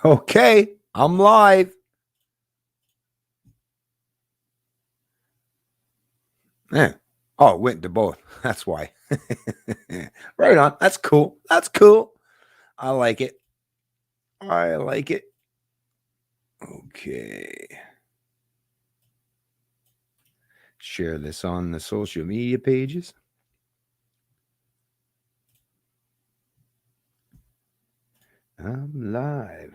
Okay, I'm live. Yeah. Oh, it went to both. That's why. Right on. That's cool. That's cool. I like it. I like it. Okay. Share this on the social media pages. I'm live.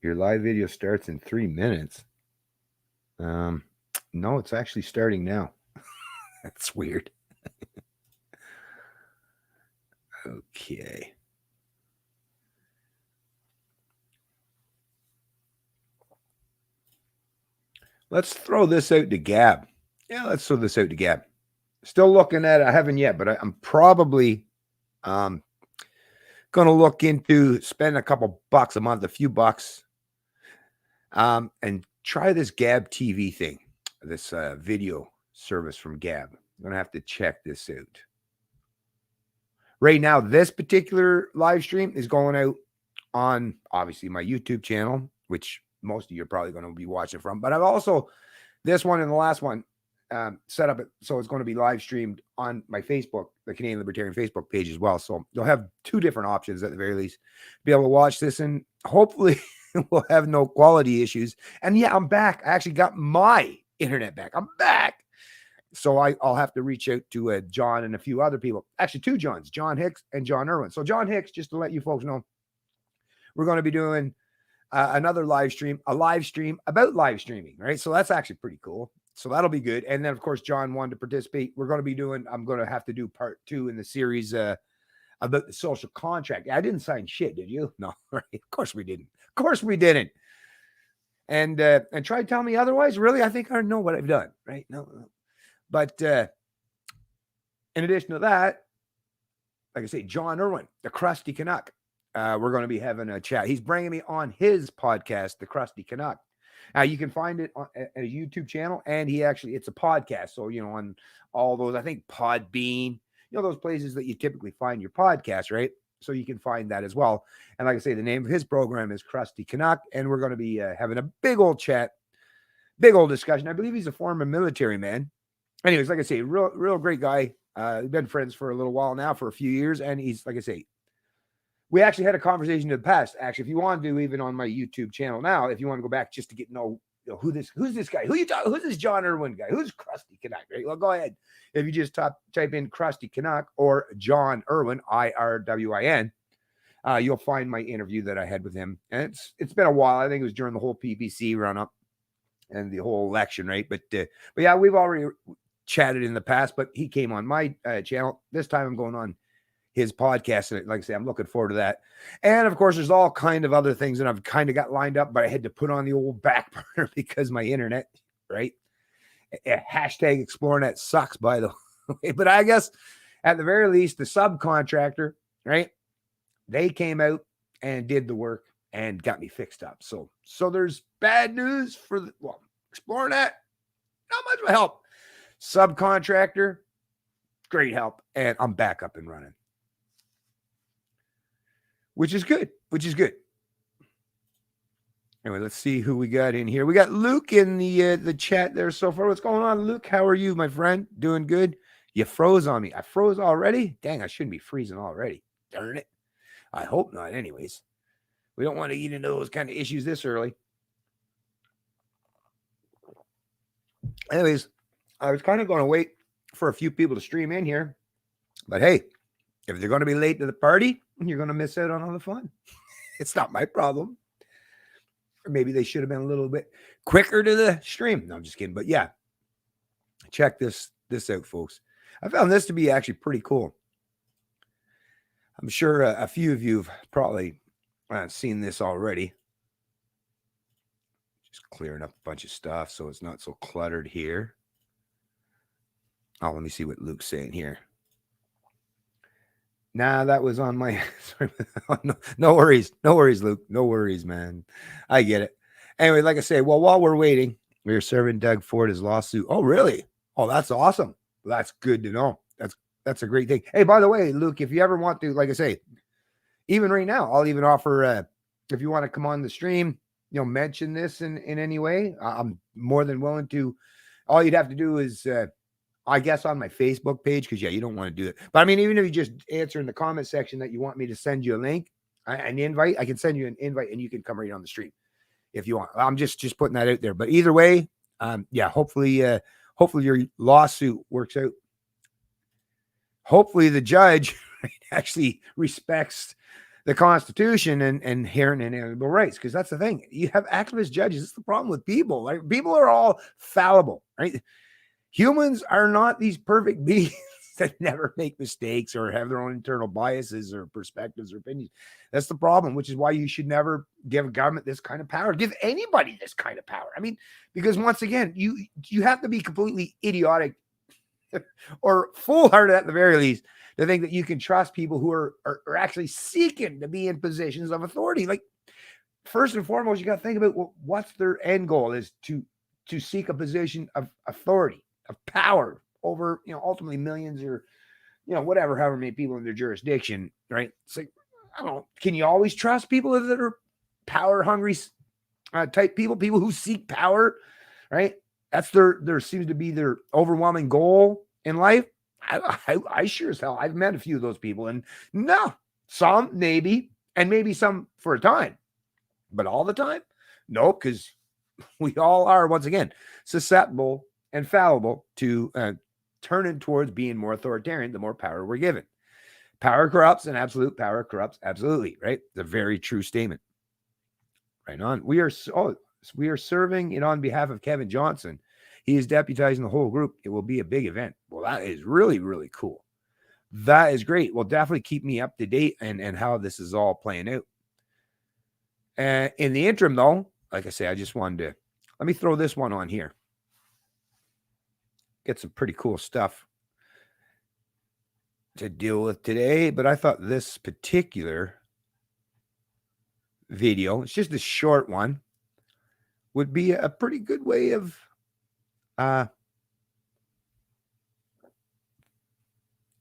Your live video starts in 3 minutes. No, it's actually starting now. That's weird. Okay. Let's throw this out to Gab. Yeah, let's throw this out to Gab. Still looking at it. I haven't yet, but I'm probably going to look into spend a couple bucks a month, a few bucks, and try this Gab TV thing, this video service from Gab. I'm going to have to check this out. Right now, this particular live stream is going out on obviously my YouTube channel, which most of you are probably going to be watching from. But I've also, this one and the last one, set up it so it's going to be live streamed on my Facebook, the Canadian Libertarian Facebook page as well. So you'll have two different options at the very least. Be able to watch this, and hopefully we'll have no quality issues. And yeah, I'm back. I actually got my internet back. I'm back. So I'll have to reach out to John and a few other people. Actually, two Johns, John Hicks and John Irwin. So John Hicks, just to let you folks know, we're going to be doing another live stream, a live stream about live streaming, right? So that's actually pretty cool. So that'll be good. And then, of course, John wanted to participate. We're going to be doing, I'm going to have to do part 2 in the series about the social contract. I didn't sign shit, did you? No, right? Of course we didn't. Of course we didn't. And try to tell me otherwise. Really, I think I know what I've done, right? No. But in addition to that, like I say, John Irwin, the Krusty Canuck, we're going to be having a chat. He's bringing me on his podcast, the Krusty Canuck. Now you can find it on a YouTube channel, and it's a podcast. So, on all those, I think Podbean, those places that you typically find your podcast, right? So you can find that as well. And like I say, the name of his program is Krusty Canuck, and we're going to be having a big old chat, big old discussion. I believe he's a former military man. Anyways, like I say, real great guy. We've been friends for a little while now, for a few years, and he's, like I say, we actually had a conversation in the past. Actually, if you want to, even on my YouTube channel now, if you want to go back just to get to know, who's this guy? Who's this John Irwin guy? Who's Krusty Canuck? Right? Well, go ahead. If you just type in Krusty Canuck or John Irwin, IRWIN, you'll find my interview that I had with him. And it's been a while. I think it was during the whole PPC run up and the whole election, right? But yeah, we've already chatted in the past. But he came on my channel. This time I'm going on his podcast, and like I say, I'm looking forward to that. And of course, there's all kind of other things that I've kind of got lined up, but I had to put on the old back burner because my internet, right? Hashtag ExploreNet sucks, by the way. But I guess at the very least, the subcontractor, right? They came out and did the work and got me fixed up. So there's bad news for ExploreNet, not much of a help. Subcontractor, great help, and I'm back up and running. Which is good. Anyway, let's see who we got in here. We got Luke in the chat there so far. What's going on, Luke? How are you, my friend? Doing good? You froze on me. I froze already? Dang, I shouldn't be freezing already. Darn it. I hope not, anyways. We don't want to get into those kind of issues this early. Anyways, I was kind of going to wait for a few people to stream in here. But hey, if they're going to be late to the party, you're going to miss out on all the fun. It's not my problem. Or maybe they should have been a little bit quicker to the stream. No, I'm just kidding. But yeah, check this out, folks. I found this to be actually pretty cool. I'm sure a few of you have probably seen this already. Just clearing up a bunch of stuff so it's not so cluttered here. Oh, let me see what Luke's saying here. Nah, that was on my. No worries, Luke. No worries, man. I get it. Anyway, like I say, well, while we're waiting, we're serving Doug Ford his lawsuit. Oh, really? Oh, that's awesome. That's good to know. That's a great thing. Hey, by the way, Luke, if you ever want to, like I say, even right now, I'll even offer if you want to come on the stream, mention this in any way, I'm more than willing to. All you'd have to do is, I guess, on my Facebook page, because you don't want to do it. But I mean, even if you just answer in the comment section that you want me to send you a link, an invite, I can send you an invite, and you can come right on the stream if you want. I'm just putting that out there. But either way, hopefully your lawsuit works out. Hopefully the judge actually respects the Constitution and inherent and inalienable rights, because that's the thing. You have activist judges. It's the problem with people. Like, people are all fallible, right? Humans are not these perfect beings that never make mistakes or have their own internal biases or perspectives or opinions. That's the problem, which is why you should never give a government this kind of power. Give anybody this kind of power. I mean, because once again, you have to be completely idiotic or foolhardy at the very least to think that you can trust people who are actually seeking to be in positions of authority. Like, first and foremost, you got to think about what's their end goal is to seek a position of authority, of power over, ultimately millions or, whatever, however many people in their jurisdiction, right? It's like, I don't know. Can you always trust people that are power hungry type people who seek power, right? That's there seems to be their overwhelming goal in life. I sure as hell, I've met a few of those people, and no, some maybe, and maybe some for a time, but all the time, no, because we all are, once again, susceptible and fallible to turning towards being more authoritarian the more power we're given. Power corrupts, and absolute power corrupts absolutely, right? It's a very true statement. Right on. We are serving it on behalf of Kevin Johnson. He is deputizing the whole group. It will be a big event. Well, that is really, really cool. That is great. Well, definitely keep me up to date and how this is all playing out. In the interim, though, like I say, I just wanted to, let me throw this one on here. Get some pretty cool stuff to deal with today, but I thought this particular video, it's just a short one, would be a pretty good way of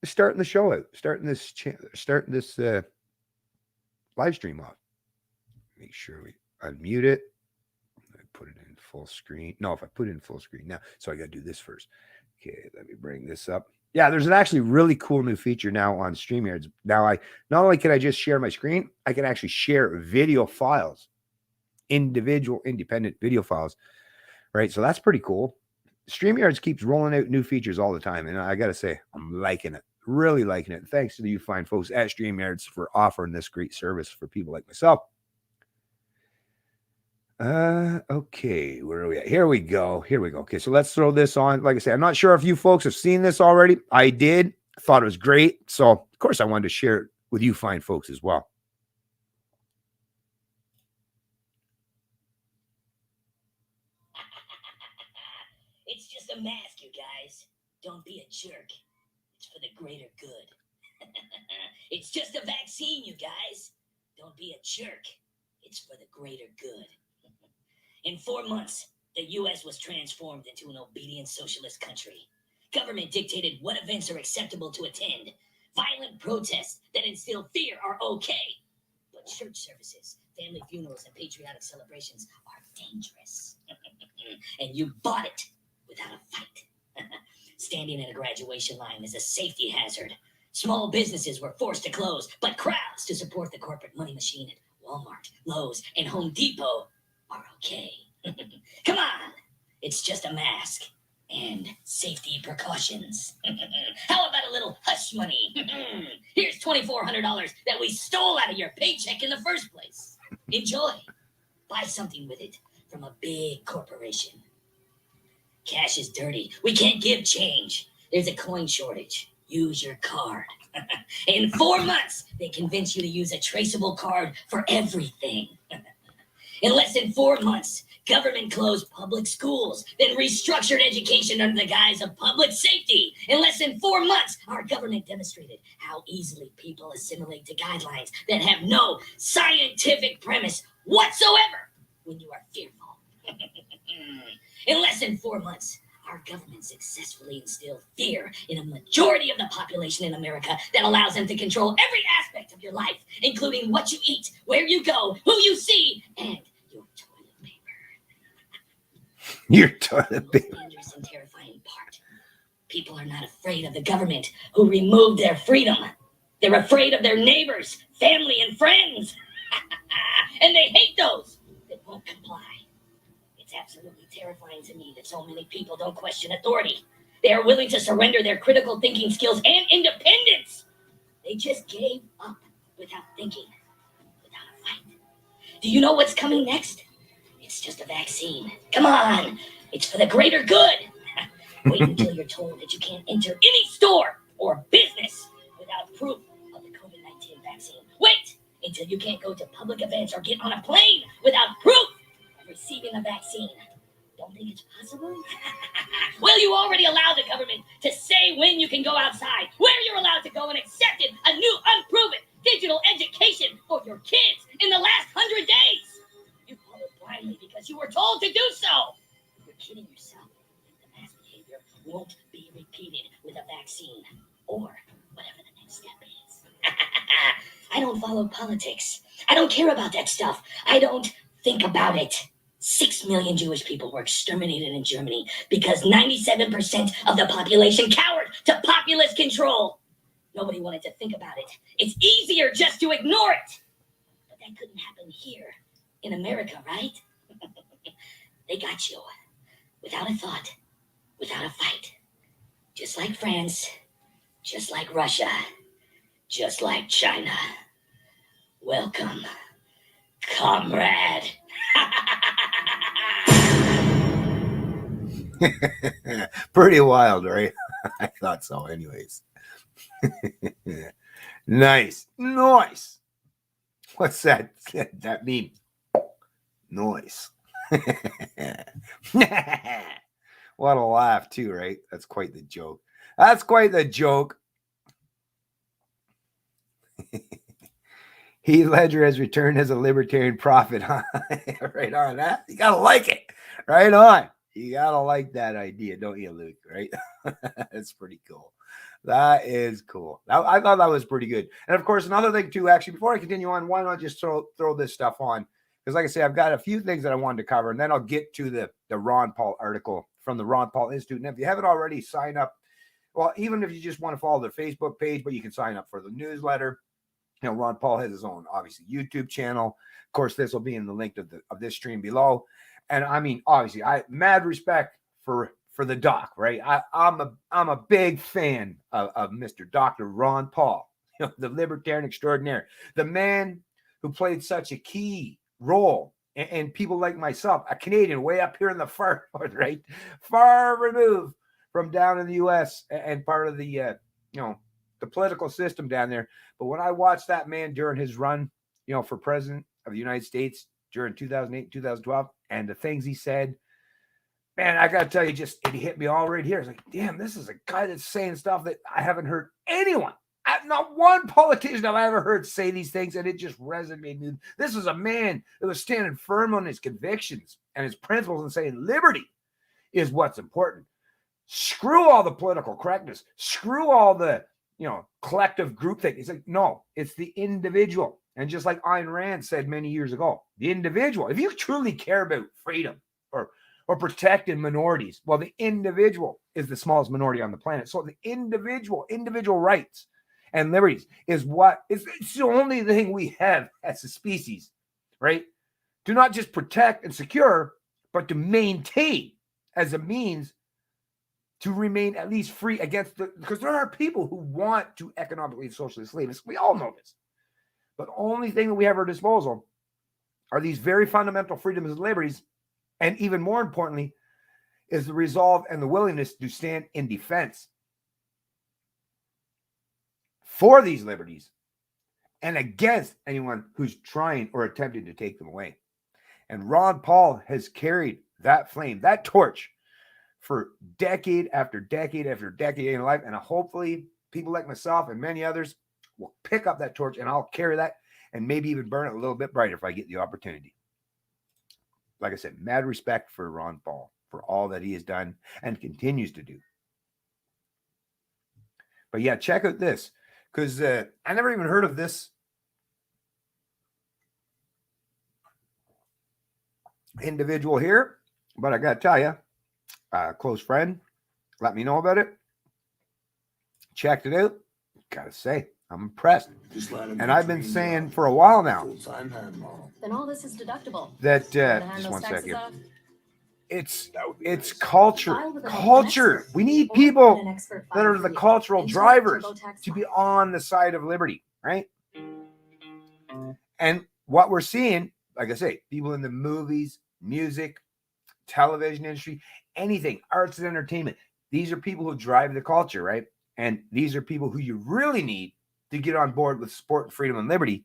starting the show out, starting this live stream off. Make sure we unmute it. I put it in full screen. No, if I put it in full screen now, so I got to do this first. Okay, let me bring this up. Yeah, there's an actually really cool new feature now on StreamYards. Now, not only can I just share my screen, I can actually share video files, individual, independent video files, right? So that's pretty cool. StreamYards keeps rolling out new features all the time, and I got to say, I'm liking it, really liking it. Thanks to you fine folks at StreamYards for offering this great service for people like myself. Okay, where are we at? Here we go. Okay, so let's throw this on. Like I said, I'm not sure if you folks have seen this already. I did. I thought it was great. So, of course, I wanted to share it with you fine folks as well. It's just a mask, you guys. Don't be a jerk. It's for the greater good. It's just a vaccine, you guys. Don't be a jerk. It's for the greater good. In 4 months, the U.S. was transformed into an obedient socialist country. Government dictated what events are acceptable to attend. Violent protests that instill fear are okay. But church services, family funerals, and patriotic celebrations are dangerous. And you bought it without a fight. Standing in a graduation line is a safety hazard. Small businesses were forced to close, but crowds to support the corporate money machine at Walmart, Lowe's, and Home Depot are okay. Come on, it's just a mask and safety precautions. How about a little hush money? Here's $2,400 that we stole out of your paycheck in the first place. Enjoy. Buy something with it from a big corporation. Cash is dirty. We can't give change. There's a coin shortage. Use your card. In 4 months, they convince you to use a traceable card for everything. In less than 4 months, government closed public schools, then restructured education under the guise of public safety. In less than 4 months, our government demonstrated how easily people assimilate to guidelines that have no scientific premise whatsoever when you are fearful. In less than 4 months, Our government successfully instilled fear in a majority of the population in America that allows them to control every aspect of your life, including what you eat, where you go, who you see, and your toilet paper. Your toilet The most paper. dangerous and terrifying part. People are not afraid of the government who removed their freedom. They're afraid of their neighbors, family, and friends. And they hate those that won't comply. It's absolutely terrifying to me that so many people don't question authority. They are willing to surrender their critical thinking skills and independence. They just gave up without thinking, without a fight. Do you know what's coming next? It's just a vaccine. Come on, it's for the greater good. Wait until you're told that you can't enter any store or business without proof of the COVID-19 vaccine. Wait until you can't go to public events or get on a plane without proof of receiving a vaccine. Don't think it's possible? Well, you already allowed the government to say when you can go outside, where you're allowed to go, and accepted a new unproven digital education for your kids in the last 100 days. You followed blindly because you were told to do so. You're kidding yourself. The mass behavior won't be repeated with a vaccine or whatever the next step is. I don't follow politics. I don't care about that stuff. I don't think about it. 6 million Jewish people were exterminated in Germany because 97% of the population cowered to populist control. Nobody wanted to think about it. It's easier just to ignore it. But that couldn't happen here in America, right? They got you without a thought, without a fight. Just like France, just like Russia, just like China. Welcome, comrade. Pretty wild, right? I thought so, anyways. Nice. What's that? That mean? Noise. What a laugh, too, right? That's quite the joke. Heath Ledger has returned as a libertarian prophet. Right on that. You gotta like it. Right on. You gotta like that idea, don't you, Luke? Right? That's pretty cool. That is cool. I thought that was pretty good. And of course, another thing too, actually, before I continue on, why not just throw this stuff on? Because like I say, I've got a few things that I wanted to cover, and then I'll get to the Ron Paul article from the Ron Paul Institute. And if you haven't already, sign up. Well, even if you just want to follow their Facebook page, but you can sign up for the newsletter. You know, Ron Paul has his own, obviously, YouTube channel. Of course, this will be in the link of this stream below. And I mean, obviously, I mad respect for the doc, right? I'm a big fan of Mr. Dr. Ron Paul, the libertarian extraordinaire, the man who played such a key role in people like myself, a Canadian way up here in the far north, right? Far removed from down in the U.S. and part of the, the political system down there. But when I watched that man during his run, for president of the United States during 2008, 2012, and the things he said, man, I got to tell you, it hit me all right here. It's like, damn, this is a guy that's saying stuff that I haven't heard anyone, not one politician have I ever heard say these things, and it just resonated. This is a man that was standing firm on his convictions and his principles and saying liberty is what's important. Screw all the political correctness. Screw all the, collective group thing. It's like, no, it's the individual. And just like Ayn Rand said many years ago, the individual, if you truly care about freedom or protecting minorities, well, the individual is the smallest minority on the planet. So the individual rights and liberties is it's the only thing we have as a species, right? To not just protect and secure, but to maintain as a means to remain at least free against because there are people who want to economically and socially enslave us. We all know this. But the only thing that we have at our disposal are these very fundamental freedoms and liberties. And even more importantly, is the resolve and the willingness to stand in defense for these liberties and against anyone who's trying or attempting to take them away. And Ron Paul has carried that flame, that torch, for decade after decade after decade in life. And hopefully people like myself and many others will pick up that torch, and I'll carry that and maybe even burn it a little bit brighter if I get the opportunity. Like I said, mad respect for Ron Paul. for all that he has done and continues to do. But yeah, check out this, because I never even heard of this individual here, but I got to tell you, a close friend let me know about it. Checked it out. Gotta say, I'm impressed. And I've been saying for a while now Then all this is deductible. that just one second. It's culture. Culture. We need people that are the cultural drivers to be on the side of liberty, right? And what we're seeing, like I say, people in the movies, music, television industry, anything, arts and entertainment. These are people who drive the culture, right? And these are people who you really need to get on board with sport, freedom, and liberty,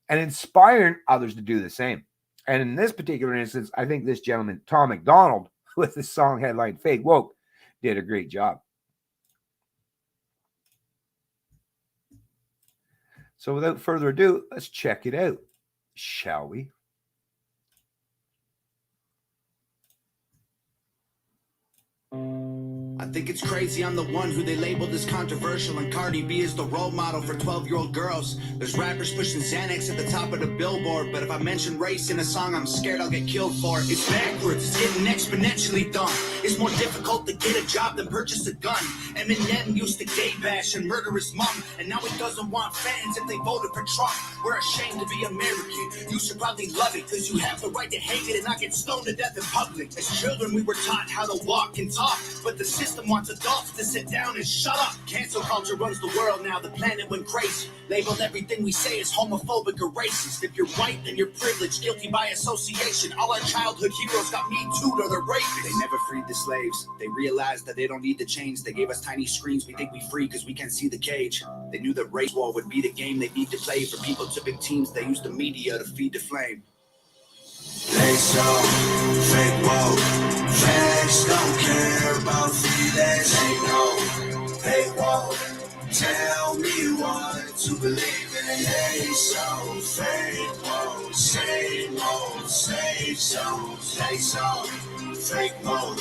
and inspiring others to do the same. And in this particular instance, I think this gentleman, Tom McDonald, with the song headline Fake Woke, did a great job. So without further ado, let's check it out, shall we? I think it's crazy I'm the one who they labeled as controversial, and Cardi B is the role model for 12-year-old girls. There's rappers pushing Xanax at the top of the billboard, but if I mention race in a song, I'm scared I'll get killed for it. It's backwards, it's getting exponentially dumb. It's more difficult to get a job than purchase a gun. Eminem used to gay bash and murder his mom, and now he doesn't want fans if they voted for Trump. We're ashamed to be American. You should probably love it, because you have the right to hate it and not get stoned to death in public. As children, we were taught how to walk and talk, but the system wants adults to sit down and shut up. Cancel culture runs the world now, the planet went crazy. Labeled everything we say as homophobic or racist. If you're white, then you're privileged, guilty by association. All our childhood heroes got Me Too'd or they're rapists. They never freed the slaves. They realized that they don't need the chains. They gave us tiny screens, we think we free because we can't see the cage. They knew that race war would be the game they need to play. For people to big teams, they used the media to feed the flame. They so fake woke. Facts don't care about feelings. They know they won't tell me what to believe in. They so fake woke. Same old, same songs. They so fake woke.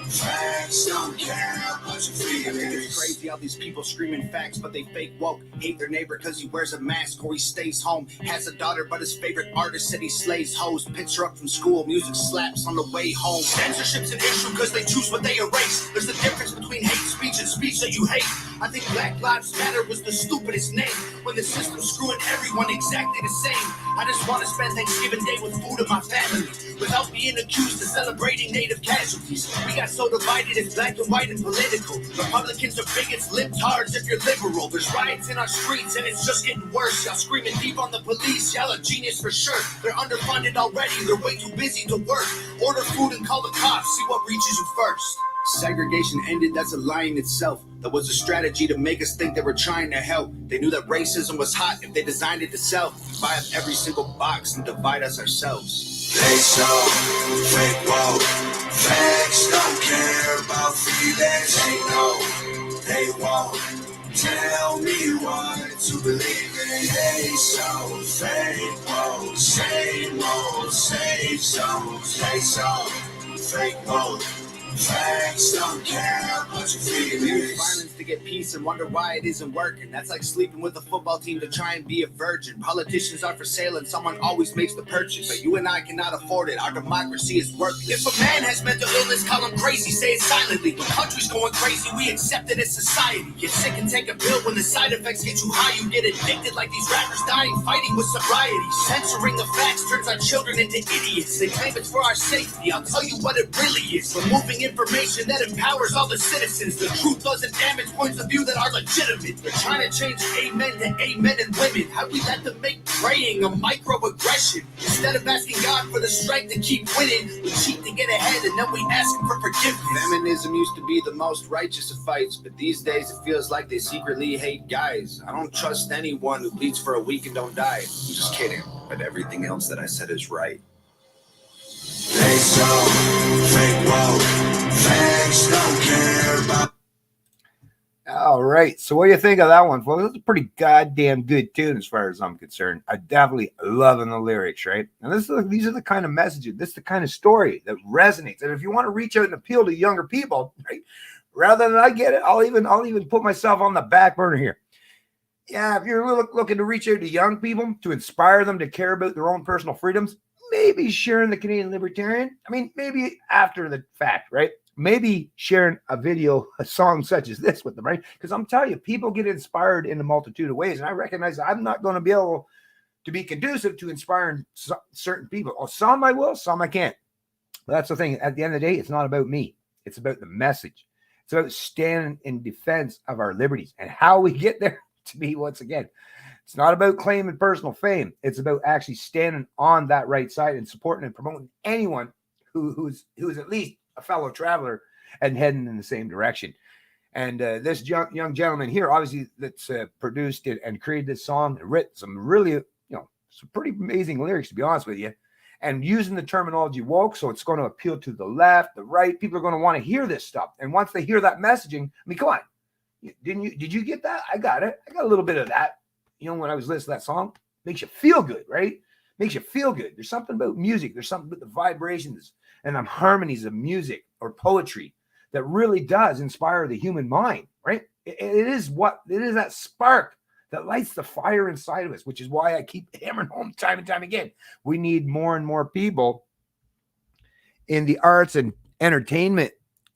Facts don't care about your feelings. It's crazy how these people screaming facts, but they fake woke. Hate their neighbor because he wears a mask or he stays home. Has a daughter, but his favorite artist said he slays hoes. Picks her up from school, music slaps on the way home. Censorship's an issue because they choose what they erase. There's a difference between hate speech and speech that you hate. I think Black Lives Matter was the stupidest name, when the system's screwing everyone exactly the same. I just want to spend Thanksgiving Day with food of my family, without being accused of celebrating native casualties. We got so divided, it's black and white and political. Republicans are bigots, libtards if you're liberal. There's riots in our streets and it's just getting worse. Y'all screaming deep on the police, y'all are genius for sure. They're underfunded already, they're way too busy to work. Order food and call the cops, see what reaches you first. Segregation ended, that's a lie in itself. That was a strategy to make us think they were trying to help. They knew that racism was hot if they designed it to sell. Buy up every single box and divide us ourselves. They so fake woke. Facts don't care about feelings. They know they won't tell me what to believe in. They so fake woke. Same old, same songs. They so fake woke. Facts don't care about your Use feelings. violence to get peace and wonder why it isn't working. That's like sleeping with a football team to try and be a virgin. Politicians are for sale and someone always makes the purchase, but you and I cannot afford it. Our democracy is worthless. If a man has mental illness, call him crazy, say it silently. When country's going crazy, we accept it as society. Get sick and take a pill. When the side effects get you high, you get addicted like these rappers dying fighting with sobriety. Censoring the facts turns our children into idiots. They claim it's for our safety. I'll tell you what it really is. Removing information that empowers all the citizens. The truth doesn't damage points of view that are legitimate. They're trying to change amen to amen and women. How we let them make praying a microaggression? Instead of asking God for the strength to keep winning, we cheat to get ahead and then we ask him for forgiveness. Feminism used to be the most righteous of fights, but these days it feels like they secretly hate guys. I don't trust anyone who bleeds for a week and don't die. I'm just kidding, but everything else that I said is right. They so fake woke. Facts don't care about. All right. So what do you think of that one, folks? That's a pretty goddamn good tune as far as I'm concerned. I definitely loving the lyrics, right? And these are the kind of messages, this is the kind of story that resonates. And if you want to reach out and appeal to younger people, right? Rather than I get it, I'll even put myself on the back burner here. Yeah, if you're looking to reach out to young people to inspire them to care about their own personal freedoms, maybe sharing the Canadian Libertarian. I mean, maybe after the fact, right? Maybe sharing a song such as this with them, right? Because I'm telling you, people get inspired in a multitude of ways. And I recognize I'm not going to be able to be conducive to inspiring certain people. Oh, some I will, some I can't. But that's the thing. At the end of the day, it's not about me. It's about the message. It's about standing in defense of our liberties. And how we get there, to me, once again, it's not about claiming personal fame. It's about actually standing on that right side and supporting and promoting anyone who's at least a fellow traveler and heading in the same direction. And this young gentleman here, obviously, that's produced it and created this song and written some really, some pretty amazing lyrics, to be honest with you, and using the terminology woke. So it's going to appeal to the left, the right. People are going to want to hear this stuff. And once they hear that messaging, I mean, come on. Did you get that? I got it. I got a little bit of that. When I was listening to that song, makes you feel good, right? Makes you feel good. There's something about music. There's something about the vibrations and the harmonies of music or poetry that really does inspire the human mind, right? It is that spark that lights the fire inside of us, which is why I keep hammering home time and time again. We need more and more people in the arts and entertainment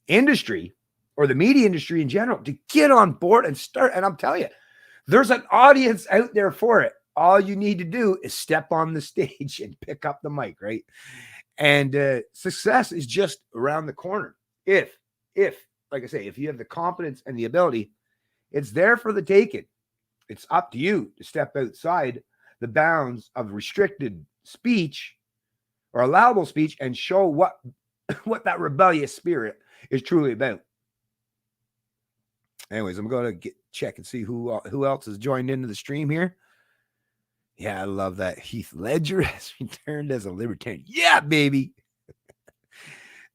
industry or the media industry in general to get on board and start. And I'm telling you, there's an audience out there for it. All you need to do is step on the stage and pick up the mic, right? And success is just around the corner. If, like I say, if you have the confidence and the ability, it's there for the taking. It's up to you to step outside the bounds of restricted speech or allowable speech and show what that rebellious spirit is truly about. Anyways, I'm going to check and see who else has joined into the stream here. Yeah, I love that. Heath Ledger has returned as a libertarian. Yeah, baby.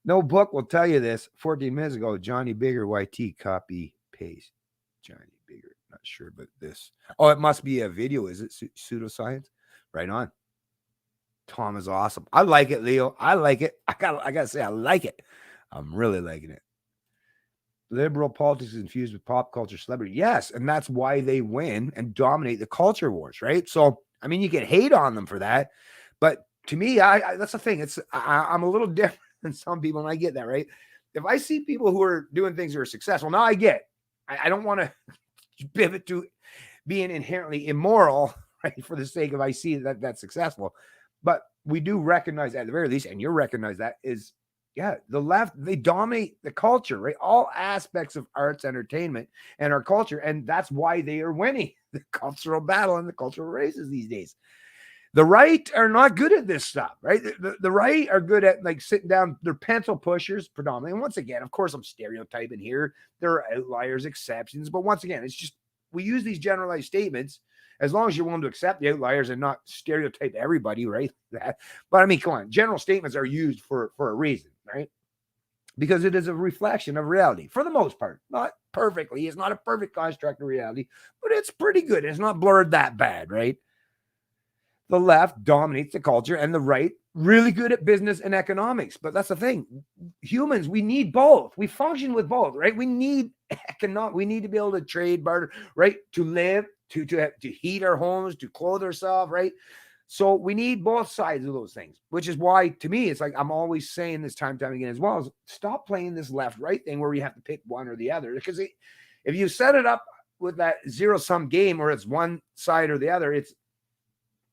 No book will tell you this. 14 minutes ago, Johnny Bigger, YT, copy, paste. Johnny Bigger. Not sure about this. Oh, it must be a video. Is it pseudoscience? Right on. Tom is awesome. I like it, Leo. I like it. I gotta say, I like it. I'm really liking it. Liberal politics is infused with pop culture celebrity. Yes, and that's why they win and dominate the culture wars, right? So, I mean, you can hate on them for that, but to me, I that's the thing. I'm a little different than some people, and I get that, right? If I see people who are doing things that are successful, now I get. I don't want to pivot to being inherently immoral, right? For the sake of I see that that's successful, but we do recognize at the very least, and you recognize that is. Yeah, the left, they dominate the culture, right? All aspects of arts, entertainment, and our culture. And that's why they are winning the cultural battle and the cultural races these days. The right are not good at this stuff, right? The right are good at like sitting down. They're pencil pushers predominantly. And once again, of course, I'm stereotyping here. There are outliers, exceptions. But once again, it's just we use these generalized statements as long as you're willing to accept the outliers and not stereotype everybody, right? But I mean, come on. General statements are used for a reason, right? Because it is a reflection of reality for the most part. Not perfectly. It's not a perfect construct of reality, but it's pretty good. It's not blurred that bad, right? The left dominates the culture and the right really good at business and economics. But that's the thing. Humans, we need both. We function with both, right? We need we need to be able to trade, barter, right? To live, to heat our homes, to clothe ourselves, right? So we need both sides of those things, which is why, to me, it's like I'm always saying this time again as well, is stop playing this left-right thing where you have to pick one or the other. Because if you set it up with that zero-sum game where it's one side or the other,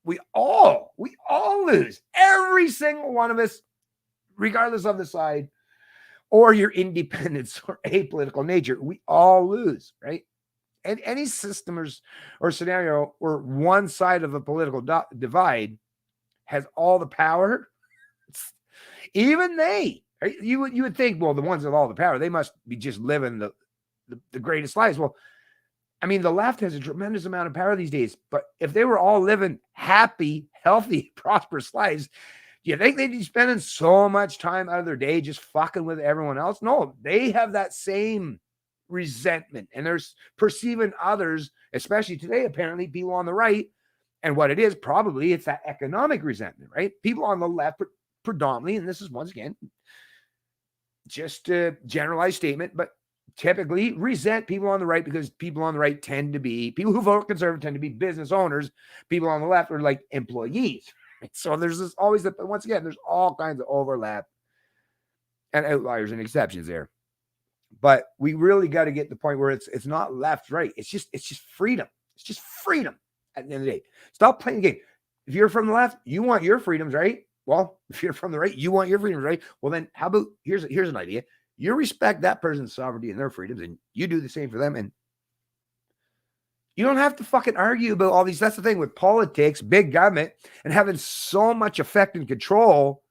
we all lose. Every single one of us, regardless of the side or your independence or apolitical nature, we all lose, right? And any system or scenario where one side of a political divide has all the power, even they, right? You would think, well, the ones with all the power, they must be just living the greatest lives. Well, I mean, the left has a tremendous amount of power these days, but if they were all living happy, healthy, prosperous lives, do you think they'd be spending so much time out of their day just fucking with everyone else? No, they have that same resentment, and there's perceiving others, especially today, apparently people on the right. And what it is, probably it's that economic resentment, right? People on the left predominantly, and this is once again just a generalized statement, but typically resent people on the right because people on the right tend to be, people who vote conservative tend to be business owners. People on the left are like employees. Right? So there's this always, once again, there's all kinds of overlap and outliers and exceptions there. But we really got to get the point where it's not left, right. It's just freedom. It's just freedom at the end of the day. Stop playing the game. If you're from the left, you want your freedoms, right? Well, if you're from the right, you want your freedoms, right? Well, then how about, here's an idea. You respect that person's sovereignty and their freedoms, and you do the same for them. And you don't have to fucking argue about all these. That's the thing with politics, big government, and having so much effect and control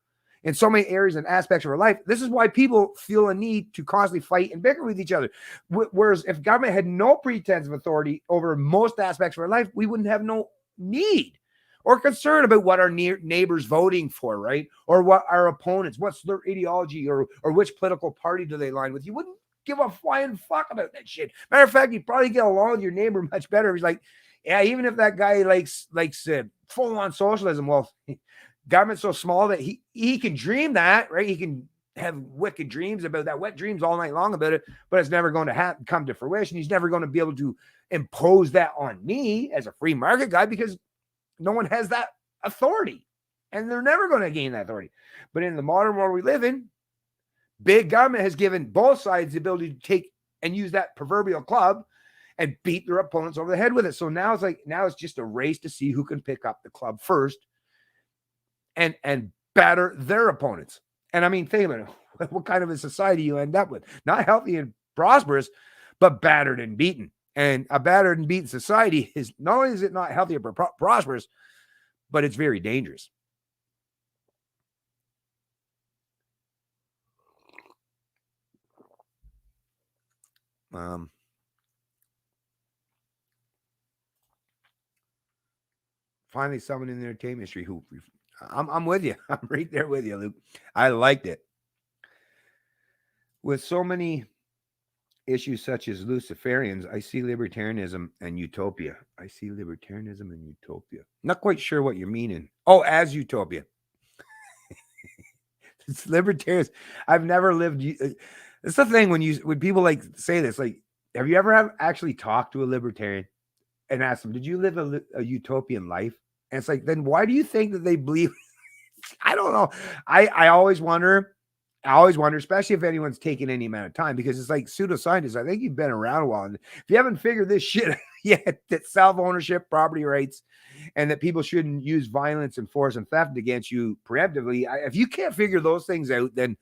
in so many areas and aspects of our life. This is why people feel a need to constantly fight and bicker with each other. Whereas if government had no pretense of authority over most aspects of our life, we wouldn't have no need or concern about what our neighbors voting for, right? Or what our opponents, what's their ideology, or which political party do they align with. You wouldn't give a flying fuck about that shit. Matter of fact, you'd probably get along with your neighbor much better. He's like, yeah, even if that guy likes full-on socialism, well, government's so small that he can dream that, right? He can have wicked dreams about that, wet dreams all night long about it, but it's never going to come to fruition. He's never going to be able to impose that on me as a free market guy because no one has that authority, and they're never going to gain that authority. But in the modern world we live in, big government has given both sides the ability to take and use that proverbial club and beat their opponents over the head with it. So now it's just a race to see who can pick up the club first and batter their opponents. And I mean, think about it. What kind of a society you end up with? Not healthy and prosperous, but battered and beaten. And a battered and beaten society is not only is it not healthy or prosperous, but it's very dangerous. Finally, someone in the entertainment industry who I'm with you. I'm right there with you, Luke. I liked it. With so many issues such as Luciferians, I see libertarianism and utopia. I see libertarianism and utopia. Not quite sure what you're meaning. Oh, as utopia. It's libertarians. I've never lived. It's the thing when people like say this, like, have you ever actually talked to a libertarian and asked them, did you live a utopian life? And it's like, then why do you think that they believe? I don't know. I always wonder, especially if anyone's taken any amount of time, because it's like pseudoscientists. I think you've been around a while. And if you haven't figured this shit yet, that self-ownership, property rights, and that people shouldn't use violence and force and theft against you preemptively, if you can't figure those things out, then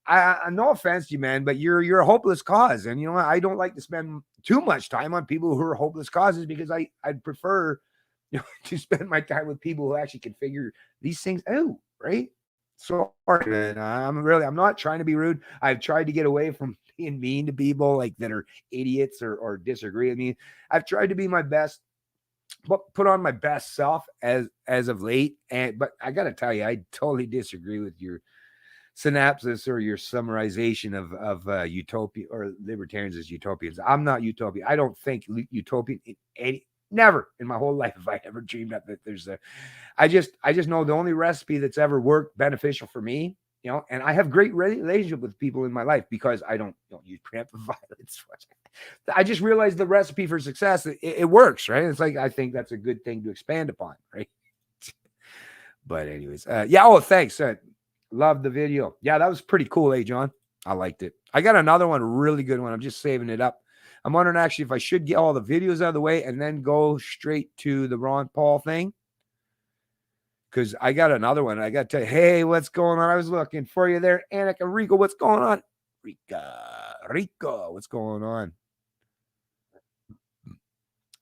I no offense to you, man, but you're a hopeless cause. And you know, I don't like to spend too much time on people who are hopeless causes, because I'd prefer, you know, to spend my time with people who actually can figure these things out, right? So I'm not trying to be rude. I've tried to get away from being mean to people like that are idiots or disagree with me. I've tried to be my best, put on my best self as of late. But I got to tell you, I totally disagree with your synopsis or your summarization of utopia or libertarians as utopians. I'm not utopia. I don't think utopian never in my whole life have I ever dreamed up that there's I just know the only recipe that's ever worked beneficial for me, you know, and I have great relationship with people in my life because I don't use preemptive violence. I just realized the recipe for success, it works, right? It's like, I think that's a good thing to expand upon, right? But anyways, yeah. Oh, thanks. Love the video. Yeah, that was pretty cool, John. I liked it. I got another one, a really good one. I'm just saving it up. I'm wondering actually if I should get all the videos out of the way and then go straight to the Ron Paul thing. Because I got another one. I got to tell you, hey, what's going on? I was looking for you there. Annika, Rico, what's going on? Rico, what's going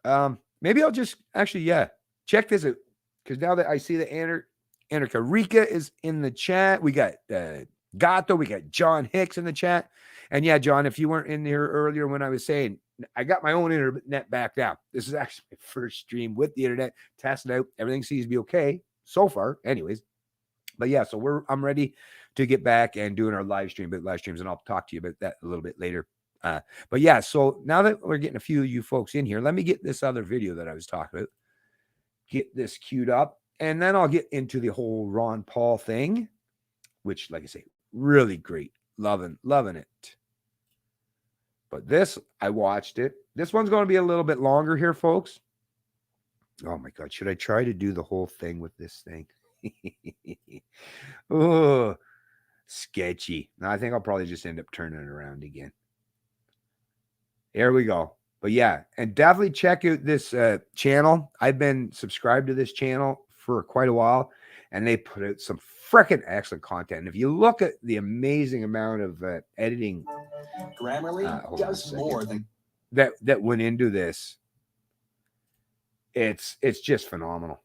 on? Maybe I'll just actually, check this out. Because now that I see that Annika Rika is in the chat, we got Gato, we got John Hicks in the chat. And yeah, John, if you weren't in here earlier when I was saying, I got my own internet back now. This is actually my first stream with the internet, testing out. Everything seems to be okay so far, anyways. But yeah, so I'm ready to get back and doing our live streams, and I'll talk to you about that a little bit later. But yeah, so now that we're getting a few of you folks in here, let me get this other video that I was talking about, get this queued up, and then I'll get into the whole Ron Paul thing, which, like I say, really great. Loving it. But this, I watched it. This one's going to be a little bit longer here, folks. Oh my God. Should I try to do the whole thing with this thing? Oh, sketchy. No, I think I'll probably just end up turning it around again. There we go. But yeah, and definitely check out this channel. I've been subscribed to this channel for quite a while, and they put out some freaking excellent content. And if you look at the amazing amount of editing, Grammarly does more than that went into this, it's just phenomenal,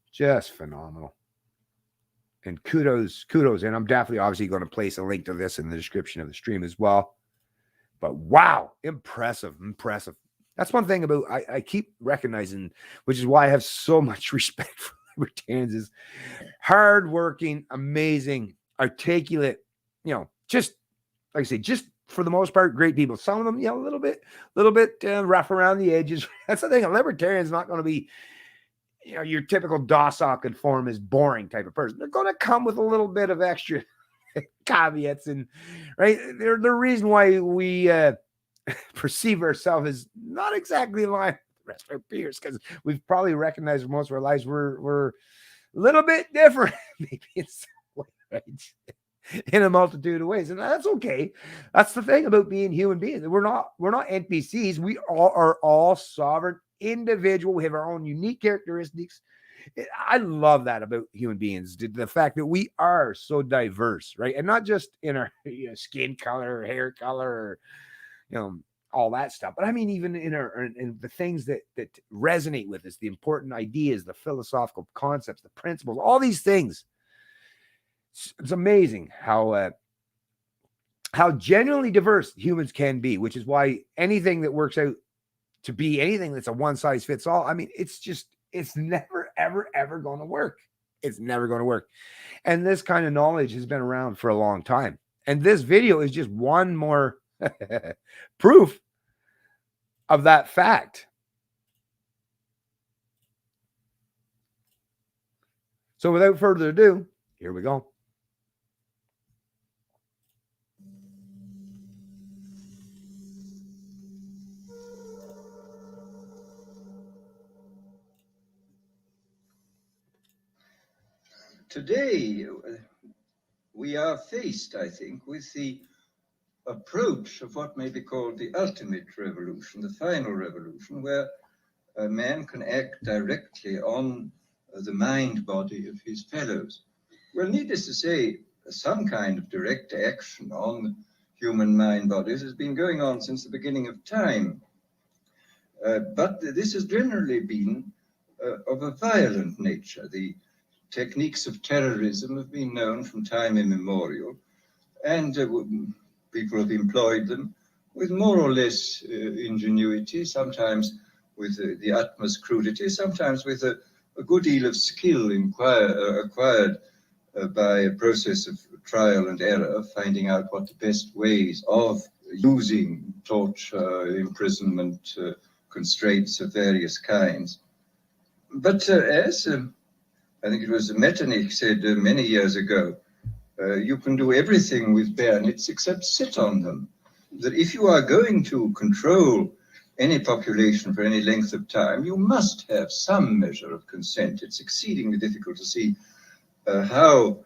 and kudos. And I'm definitely obviously going to place a link to this in the description of the stream as well. But wow, impressive. That's one thing about I keep recognizing, which is why I have so much respect for libertarians, is hardworking, amazing, articulate, just like I say, just for the most part, great people. Some of them, a little bit rough around the edges. That's the thing. A libertarian is not going to be, your typical docile, conformist, boring type of person. They're going to come with a little bit of extra caveats, and right. They're the reason why we perceive ourselves as not exactly in line with the rest of our peers, because we've probably recognized most of our lives we're a little bit different, maybe in some way, right? In a multitude of ways, and that's okay. That's the thing about being human beings. We're not NPCs. We are all sovereign individual. We have our own unique characteristics. I love that about human beings, the fact that we are so diverse, right? And not just in our skin color, or hair color, or all that stuff, but I mean even in the things that resonate with us, the important ideas, the philosophical concepts, the principles, all these things. It's amazing how genuinely diverse humans can be, which is why anything that works out to be anything that's a one size fits all, I mean, it's never, ever going to work. It's never going to work. And this kind of knowledge has been around for a long time. And this video is just one more proof of that fact. So without further ado, here we go. Today, we are faced, I think, with the approach of what may be called the ultimate revolution, the final revolution, where a man can act directly on the mind body of his fellows. Well, needless to say, some kind of direct action on human mind bodies has been going on since the beginning of time. But this has generally been of a violent nature. The techniques of terrorism have been known from time immemorial, and people have employed them with more or less ingenuity, sometimes with the utmost crudity, sometimes with a good deal of skill acquired by a process of trial and error, finding out what the best ways of using torture, imprisonment, constraints of various kinds. But as I think it was Metternich said many years ago, you can do everything with bayonets except sit on them. That if you are going to control any population for any length of time, you must have some measure of consent. It's exceedingly difficult to see how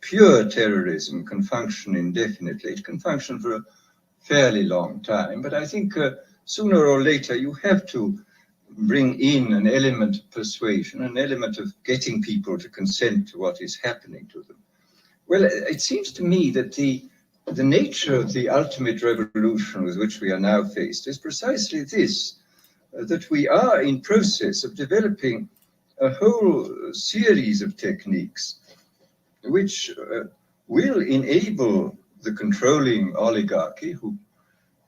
pure terrorism can function indefinitely. It can function for a fairly long time, but I think sooner or later you have to bring in an element of persuasion, an element of getting people to consent to what is happening to them. Well, it seems to me that the nature of the ultimate revolution with which we are now faced is precisely this, that we are in process of developing a whole series of techniques which will enable the controlling oligarchy, who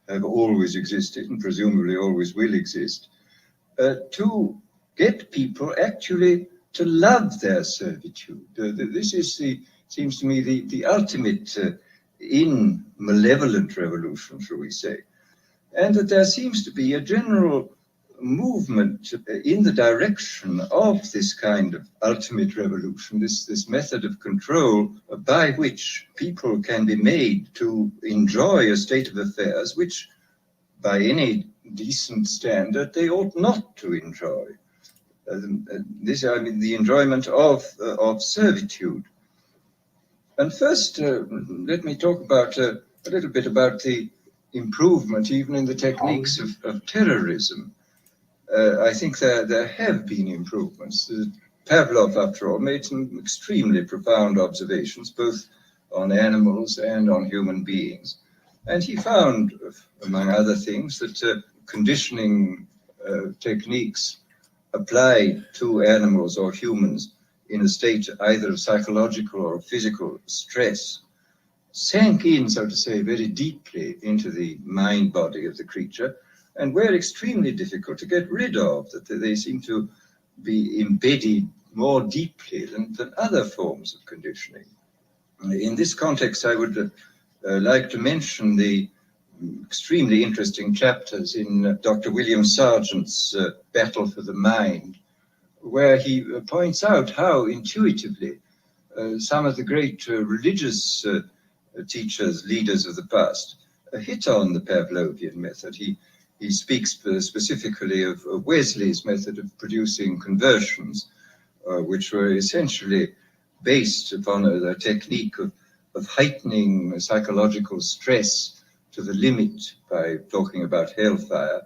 have always existed and presumably always will exist, to get people actually to love their servitude. This is seems to me the ultimate in malevolent revolution, shall we say. and that there seems to be a general movement in the direction of this kind of ultimate revolution, this method of control by which people can be made to enjoy a state of affairs which, by any decent standard, they ought not to enjoy. The enjoyment of servitude. And first, let me talk about a little bit about the improvement even in the techniques of terrorism. I think there have been improvements. Pavlov, after all, made some extremely profound observations, both on animals and on human beings. And he found, among other things, that conditioning techniques applied to animals or humans in a state either of psychological or physical stress sank in, so to say, very deeply into the mind body of the creature, and were extremely difficult to get rid of, that they seem to be embedded more deeply than other forms of conditioning. In this context, I would like to mention the extremely interesting chapters in Dr. William Sargent's Battle for the Mind, where he points out how intuitively some of the great religious teachers, leaders of the past, hit on the Pavlovian method. He speaks specifically of Wesley's method of producing conversions, which were essentially based upon a technique of heightening psychological stress to the limit by talking about hellfire,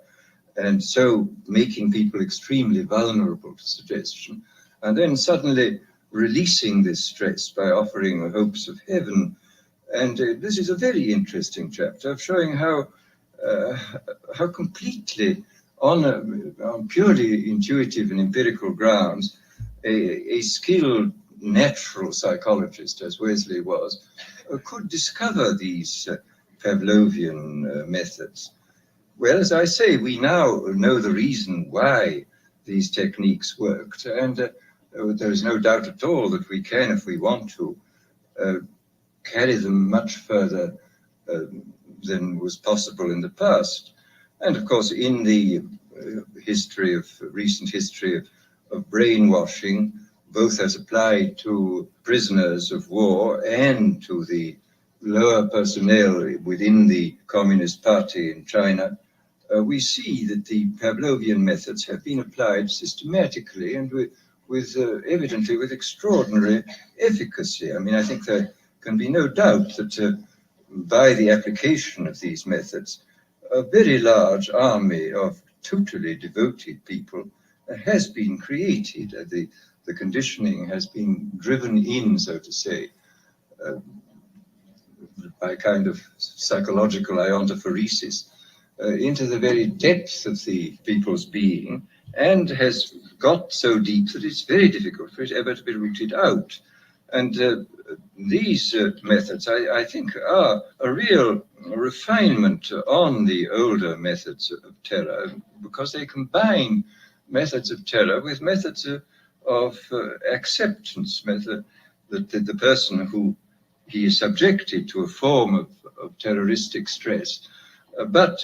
and so making people extremely vulnerable to suggestion, and then suddenly releasing this stress by offering hopes of heaven. And this is a very interesting chapter of showing how completely, on purely intuitive and empirical grounds, a skilled natural psychologist, as Wesley was, could discover these Pavlovian methods. Well, as I say, we now know the reason why these techniques worked, and there is no doubt at all that we can, if we want to, carry them much further than was possible in the past. And of course, in the recent history of brainwashing, both as applied to prisoners of war and to the lower personnel within the Communist Party in China, we see that the Pavlovian methods have been applied systematically and evidently with extraordinary efficacy. I mean, I think there can be no doubt that by the application of these methods, a very large army of totally devoted people has been created. The conditioning has been driven in, so to say, by kind of psychological iontophoresis into the very depths of the people's being, and has got so deep that it's very difficult for it ever to be rooted out. And these methods, I think, are a real refinement on the older methods of terror, because they combine methods of terror with methods of acceptance, method that the person who he is subjected to a form of terroristic stress, but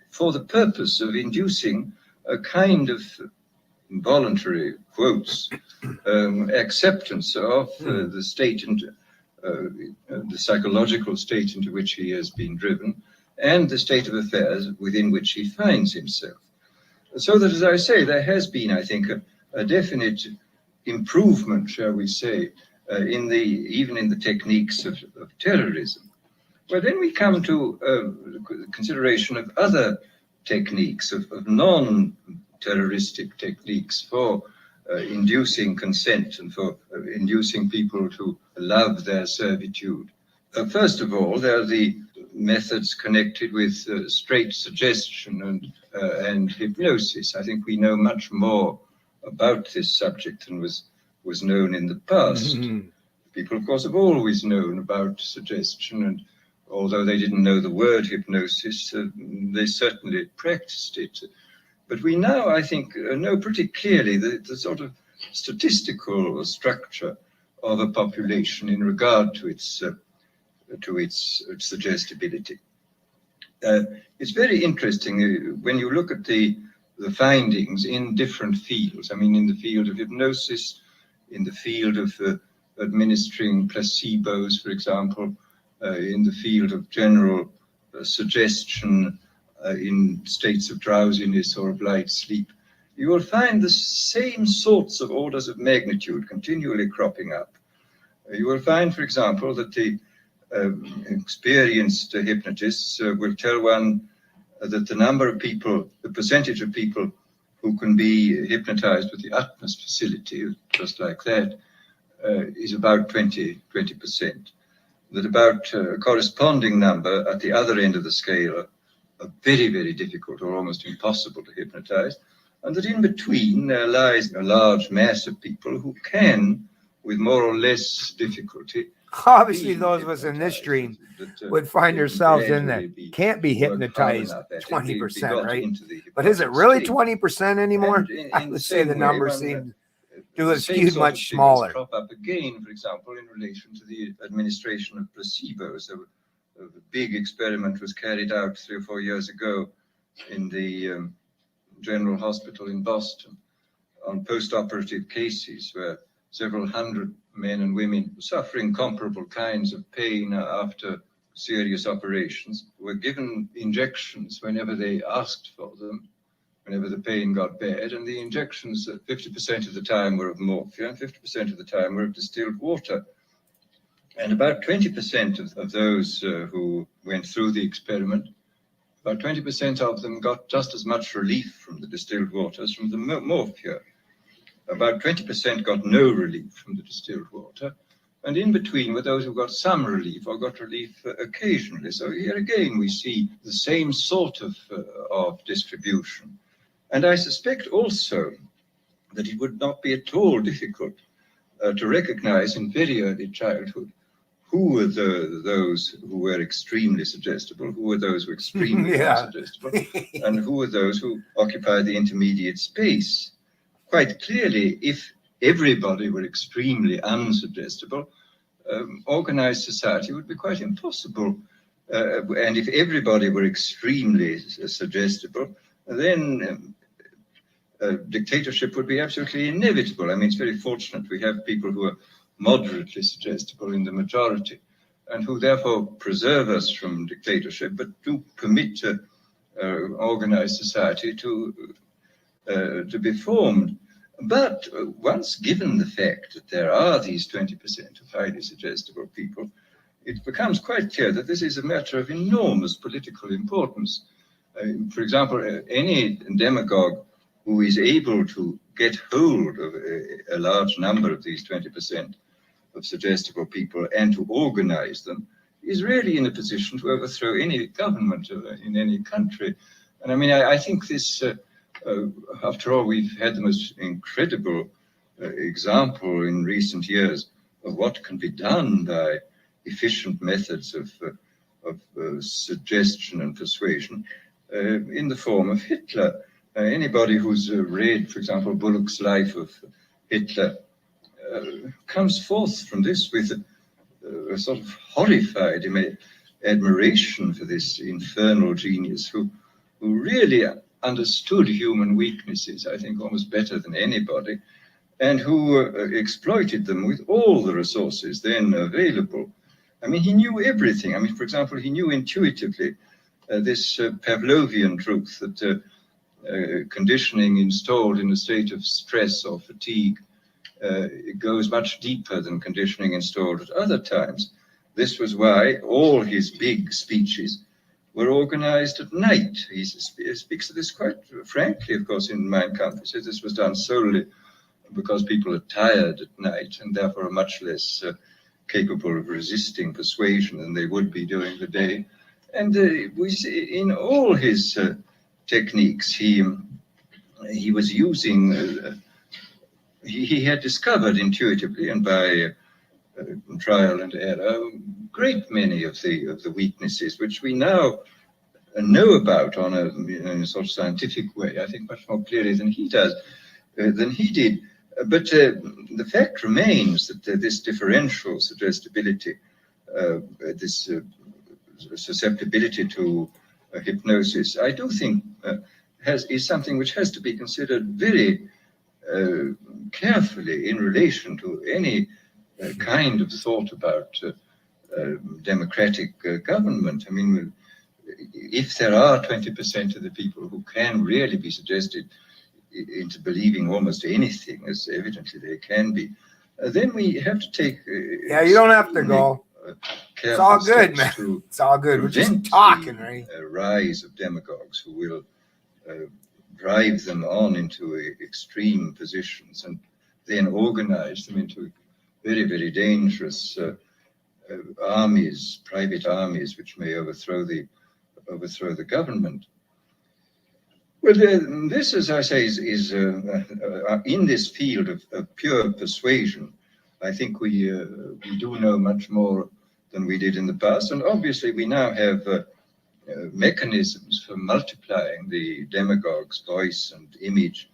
for the purpose of inducing a kind of voluntary, quotes, acceptance of the state and the psychological state into which he has been driven, and the state of affairs within which he finds himself. So that, as I say, there has been, I think, a definite improvement, shall we say, even in the techniques of terrorism. Well, then we come to the consideration of other techniques, of non-terroristic techniques for inducing consent and for inducing people to love their servitude. First of all, there are the methods connected with straight suggestion and hypnosis. I think we know much more about this subject than was known in the past. Mm-hmm. People, of course, have always known about suggestion, and although they didn't know the word hypnosis, they certainly practiced it. But we now, I think, know pretty clearly the sort of statistical structure of a population in regard to its suggestibility. It's very interesting when you look at the findings in different fields. I mean, in the field of hypnosis, in the field of administering placebos, for example, in the field of general suggestion in states of drowsiness or of light sleep, you will find the same sorts of orders of magnitude continually cropping up. You will find, for example, that the experienced hypnotists will tell one that the number of people, the percentage of people who can be hypnotized with the utmost facility, just like that, is about 20%. That about a corresponding number at the other end of the scale are very, very difficult or almost impossible to hypnotize. And that in between there lies a large mass of people who can, with more or less difficulty. Obviously, those of us in this stream would find ourselves in that can't be hypnotized 20%, right? But is it really 20% anymore? I would say the number seems to have skewed much smaller. Crop up again, for example, in relation to the administration of placebos. A big experiment was carried out 3 or 4 years ago in the General Hospital in Boston on post-operative cases where several hundred men and women suffering comparable kinds of pain after serious operations were given injections whenever they asked for them, whenever the pain got bad, and the injections 50% of the time were of morphine, and 50% of the time were of distilled water. And about 20% of those who went through the experiment, about 20% of them got just as much relief from the distilled water as from the morphia. About 20% got no relief from the distilled water, and in between were those who got some relief or got relief occasionally. So here again we see the same sort of distribution. And I suspect also that it would not be at all difficult to recognize in very early childhood who were those who were extremely suggestible, who were those who were extremely unsuggestible, and who were those who occupied the intermediate space. Quite clearly, if everybody were extremely unsuggestible, organized society would be quite impossible. And if everybody were extremely suggestible, then dictatorship would be absolutely inevitable. I mean, it's very fortunate we have people who are moderately suggestible in the majority and who therefore preserve us from dictatorship, but do permit organized society to be formed. But once given the fact that there are these 20% of highly suggestible people, it becomes quite clear that this is a matter of enormous political importance. For example, any demagogue who is able to get hold of a large number of these 20% of suggestible people and to organize them is really in a position to overthrow any government in any country. And I mean, I think this... after all, we've had the most incredible example in recent years of what can be done by efficient methods of suggestion and persuasion in the form of Hitler. Anybody who's read, for example, Bullock's Life of Hitler comes forth from this with a sort of horrified admiration for this infernal genius who really understood human weaknesses, I think, almost better than anybody, and who exploited them with all the resources then available. I mean, he knew everything. I mean, for example, he knew intuitively this Pavlovian truth that conditioning installed in a state of stress or fatigue it goes much deeper than conditioning installed at other times. This was why all his big speeches were organized at night. He speaks of this quite frankly, of course, in Mein Kampf. He says this was done solely because people are tired at night and therefore are much less capable of resisting persuasion than they would be during the day. And we see in all his techniques, he was using, he had discovered intuitively and by trial and error, great many of the weaknesses which we now know about on in a sort of scientific way, I think much more clearly than he does, than he did. But the fact remains that this differential suggestibility, this susceptibility to hypnosis, I do think is something which has to be considered very carefully in relation to any kind of thought about democratic government. I mean, if there are 20% of the people who can really be suggested into believing almost anything, as evidently they can be, then we have to take. Yeah, you don't have to go. It's all good, man. It's all good. We're just talking, right? Rise of demagogues who will drive them on into extreme positions and then organize them into very, very dangerous armies, private armies, which may overthrow the government. Well, this, as I say, is in this field of pure persuasion. I think we do know much more than we did in the past, and obviously we now have mechanisms for multiplying the demagogue's voice and image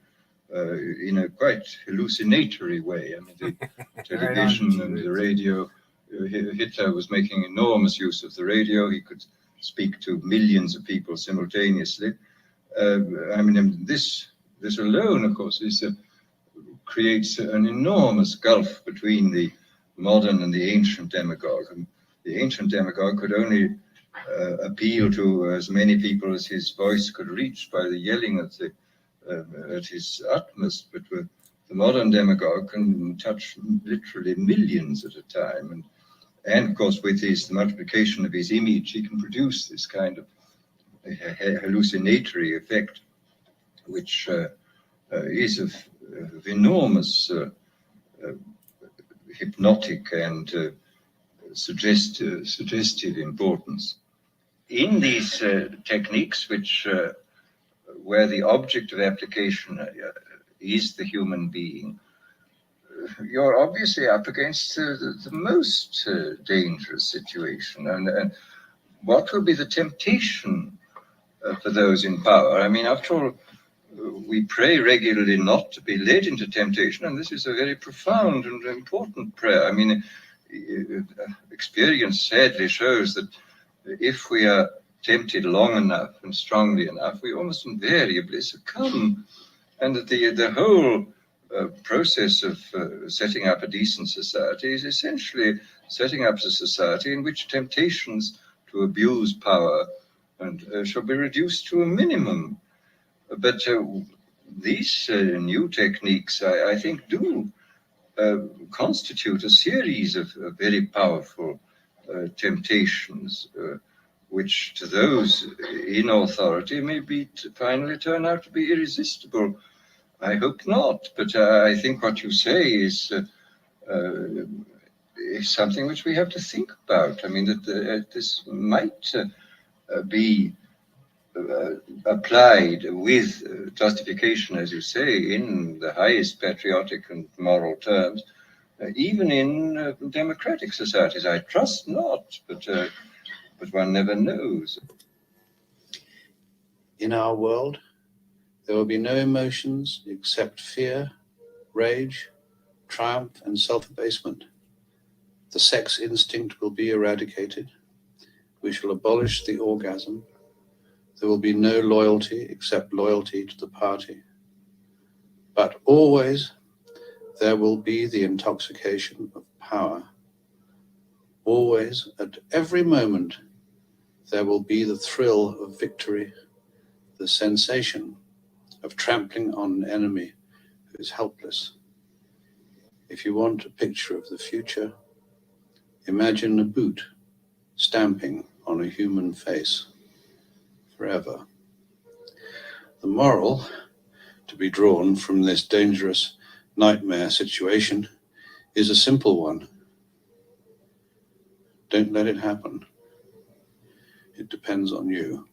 in a quite hallucinatory way. I mean, the television and the radio. Hitler was making enormous use of the radio. He could speak to millions of people simultaneously. I mean, this alone, of course, creates an enormous gulf between the modern and the ancient demagogue. And the ancient demagogue could only appeal to as many people as his voice could reach by the yelling at his utmost. But the modern demagogue can touch literally millions at a time. And of course, with the multiplication of his image, he can produce this kind of hallucinatory effect, which is of enormous hypnotic and suggestive importance. In these techniques, where the object of application is the human being, you're obviously up against the most dangerous situation. And what will be the temptation for those in power? I mean, after all, we pray regularly not to be led into temptation, and this is a very profound and important prayer. I mean, experience sadly shows that if we are tempted long enough and strongly enough, we almost invariably succumb, and that the whole process of setting up a decent society is essentially setting up a society in which temptations to abuse power and shall be reduced to a minimum. But these new techniques, I think, do constitute a series of very powerful temptations, which to those in authority may finally turn out to be irresistible. I hope not, but I think what you say is something which we have to think about. I mean, that this might be applied with justification, as you say, in the highest patriotic and moral terms, even in democratic societies. I trust not, but one never knows. In our world, there will be no emotions except fear, rage, triumph, and self-abasement. The sex instinct will be eradicated. We shall abolish the orgasm. There will be no loyalty except loyalty to the party. But always there will be the intoxication of power. Always, at every moment, there will be the thrill of victory, the sensation of trampling on an enemy who is helpless. If you want a picture of the future, imagine a boot stamping on a human face forever. The moral to be drawn from this dangerous nightmare situation is a simple one. Don't let it happen. It depends on you.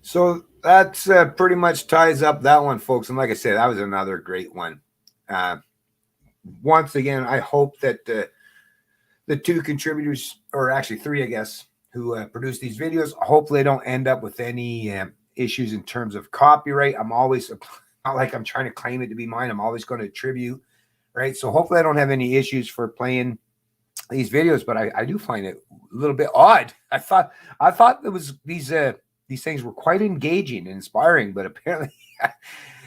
So that's pretty much ties up that one, folks. And like I said, that was another great one. Once again, I hope that the two contributors, or actually three, I guess, who produce these videos, hopefully they don't end up with any issues in terms of copyright. I'm always, not like I'm trying to claim it to be mine. I'm always going to attribute right? So hopefully I don't have any issues for playing these videos, but I do find it a little bit odd. I thought there was these things were quite engaging and inspiring, but apparently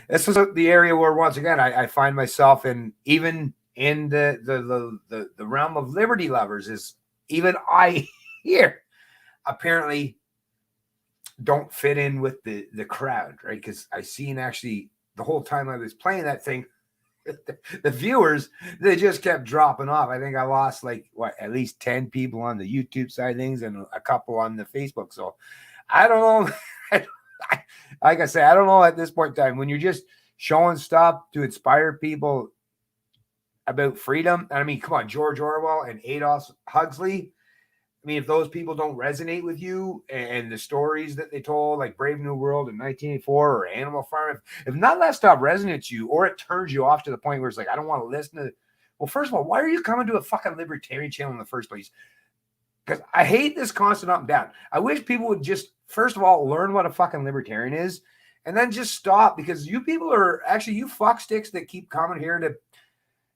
this is the area where once again I find myself in, even in the realm of liberty lovers, is even I here apparently don't fit in with the crowd, right? Because I seen actually the whole time I was playing that thing, the viewers, they just kept dropping off. I think I lost like at least 10 people on the YouTube side of things and a couple on the Facebook. So I don't know. Like I say, I don't know at this point in time, when you're just showing stuff to inspire people about freedom. I mean, come on, George Orwell and Adolf Huxley. I mean, if those people don't resonate with you and the stories that they told, like Brave New World in 1984 or Animal Farm, if none of that stuff resonates you, or it turns you off to the point where it's like, I don't want to listen to, well, first of all, why are you coming to a fucking libertarian channel in the first place? Because I hate this constant up and down. I wish people would just, first of all, learn what a fucking libertarian is, and then just stop, because you people are actually, you fucksticks that keep coming here to,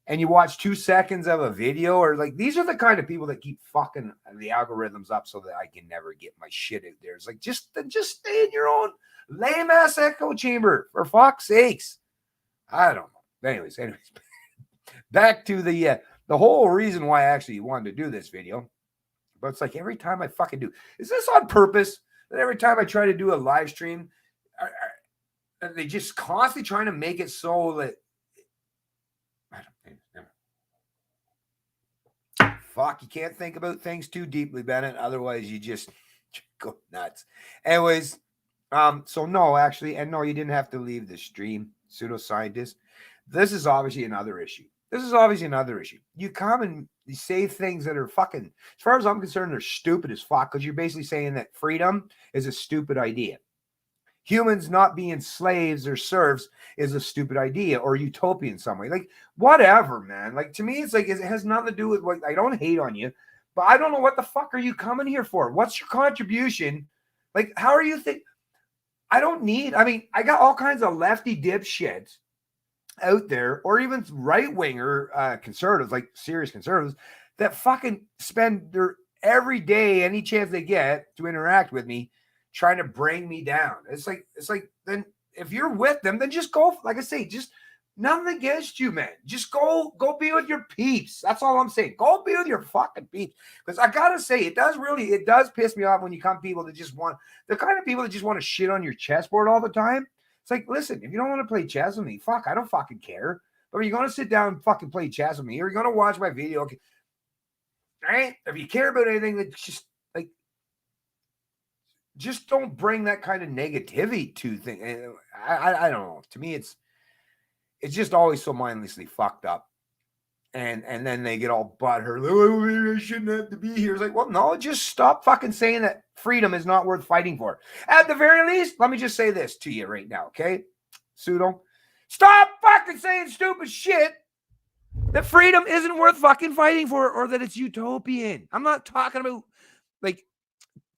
and you watch 2 seconds of a video, or like, these are the kind of people that keep fucking the algorithms up so that I can never get my shit out there. It's like, just stay in your own lame ass echo chamber, for fuck's sakes. I don't know. Anyways, back to the whole reason why I actually wanted to do this video. But it's like every time I fucking do, is this on purpose? That every time I try to do a live stream, are they just constantly trying to make it so that, fuck, you can't think about things too deeply, Bennett. Otherwise, you just go nuts. Anyways, so no, actually, and no, you didn't have to leave the stream, pseudoscientist. This is obviously another issue. You come and you say things that are fucking, as far as I'm concerned, they're stupid as fuck, because you're basically saying that freedom is a stupid idea. Humans not being slaves or serfs is a stupid idea, or utopia in some way. Like, whatever, man. Like, to me, it's like, it has nothing to do with what, I don't hate on you, but I don't know what the fuck are you coming here for? What's your contribution? Like, how are you think? I got all kinds of lefty dipshits out there, or even right-winger conservatives, like serious conservatives, that fucking spend their every day, any chance they get to interact with me, trying to bring me down. It's like, then if you're with them, then just go, like I say, just nothing against you, man. Just go be with your peeps. That's all I'm saying. Go be with your fucking peeps. Because I gotta say, it does piss me off when you come people that just want, the kind of people that just want to shit on your chessboard all the time. It's like, listen, if you don't want to play chess with me, fuck, I don't fucking care. But you're going to sit down and fucking play chess with me, or you're going to watch my video. Okay. All right? If you care about anything, that's just like, just don't bring that kind of negativity to things. I don't know. To me, it's just always so mindlessly fucked up. And then they get all butthurt. Oh, I shouldn't have to be here. It's like, well, no, just stop fucking saying that freedom is not worth fighting for. At the very least, let me just say this to you right now, okay? Pseudo. Stop fucking saying stupid shit that freedom isn't worth fucking fighting for, or that it's utopian. I'm not talking about like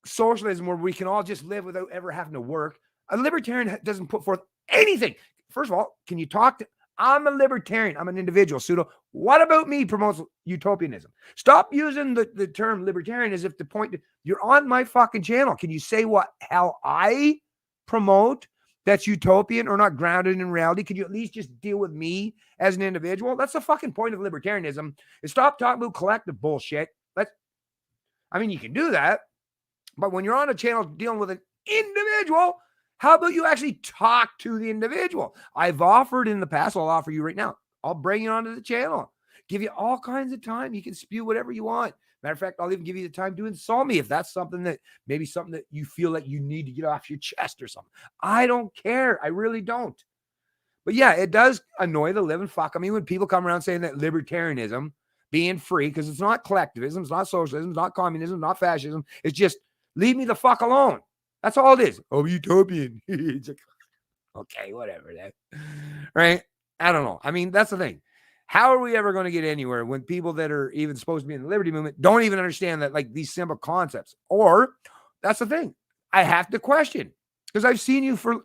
socialism where we can all just live without ever having to work. A libertarian doesn't put forth anything. First of all, can you talk to, I'm a libertarian. I'm an individual. Pseudo. What about me promotes utopianism? Stop using the term libertarian as if to point to, you're on my fucking channel. Can you say what hell I promote that's utopian or not grounded in reality? Could you at least just deal with me as an individual? That's the fucking point of libertarianism, is stop talking about collective bullshit. You can do that, but when you're on a channel dealing with an individual, how about you actually talk to the individual? I've offered in the past, I'll offer you right now. I'll bring you onto the channel, give you all kinds of time. You can spew whatever you want. Matter of fact, I'll even give you the time to insult me if that's something that you feel like you need to get off your chest or something. I don't care. I really don't. But yeah, it does annoy the living fuck. I mean, when people come around saying that libertarianism, being free, because it's not collectivism, it's not socialism, it's not communism, it's not fascism. It's just leave me the fuck alone. That's all it is. Oh, utopian. It's like, okay, whatever. That, right? I don't know. I mean, that's the thing. How are we ever going to get anywhere when people that are even supposed to be in the liberty movement don't even understand that, like, these simple concepts? Or that's the thing. I have to question, because I've seen you for,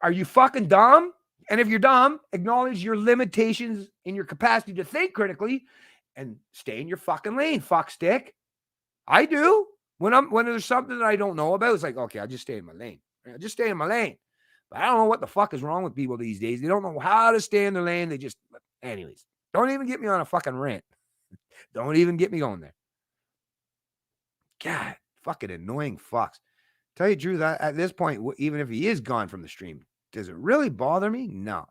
are you fucking dumb? And if you're dumb, acknowledge your limitations in your capacity to think critically and stay in your fucking lane, fuck stick. I do. When there's something that I don't know about, it's like, okay, I'll just stay in my lane. I'll just stay in my lane. But I don't know what the fuck is wrong with people these days. They don't know how to stay in their lane. They just, anyways, don't even get me on a fucking rant. Don't even get me going there. God, fucking annoying fucks. Tell you the truth, at this point, even if he is gone from the stream, does it really bother me? No.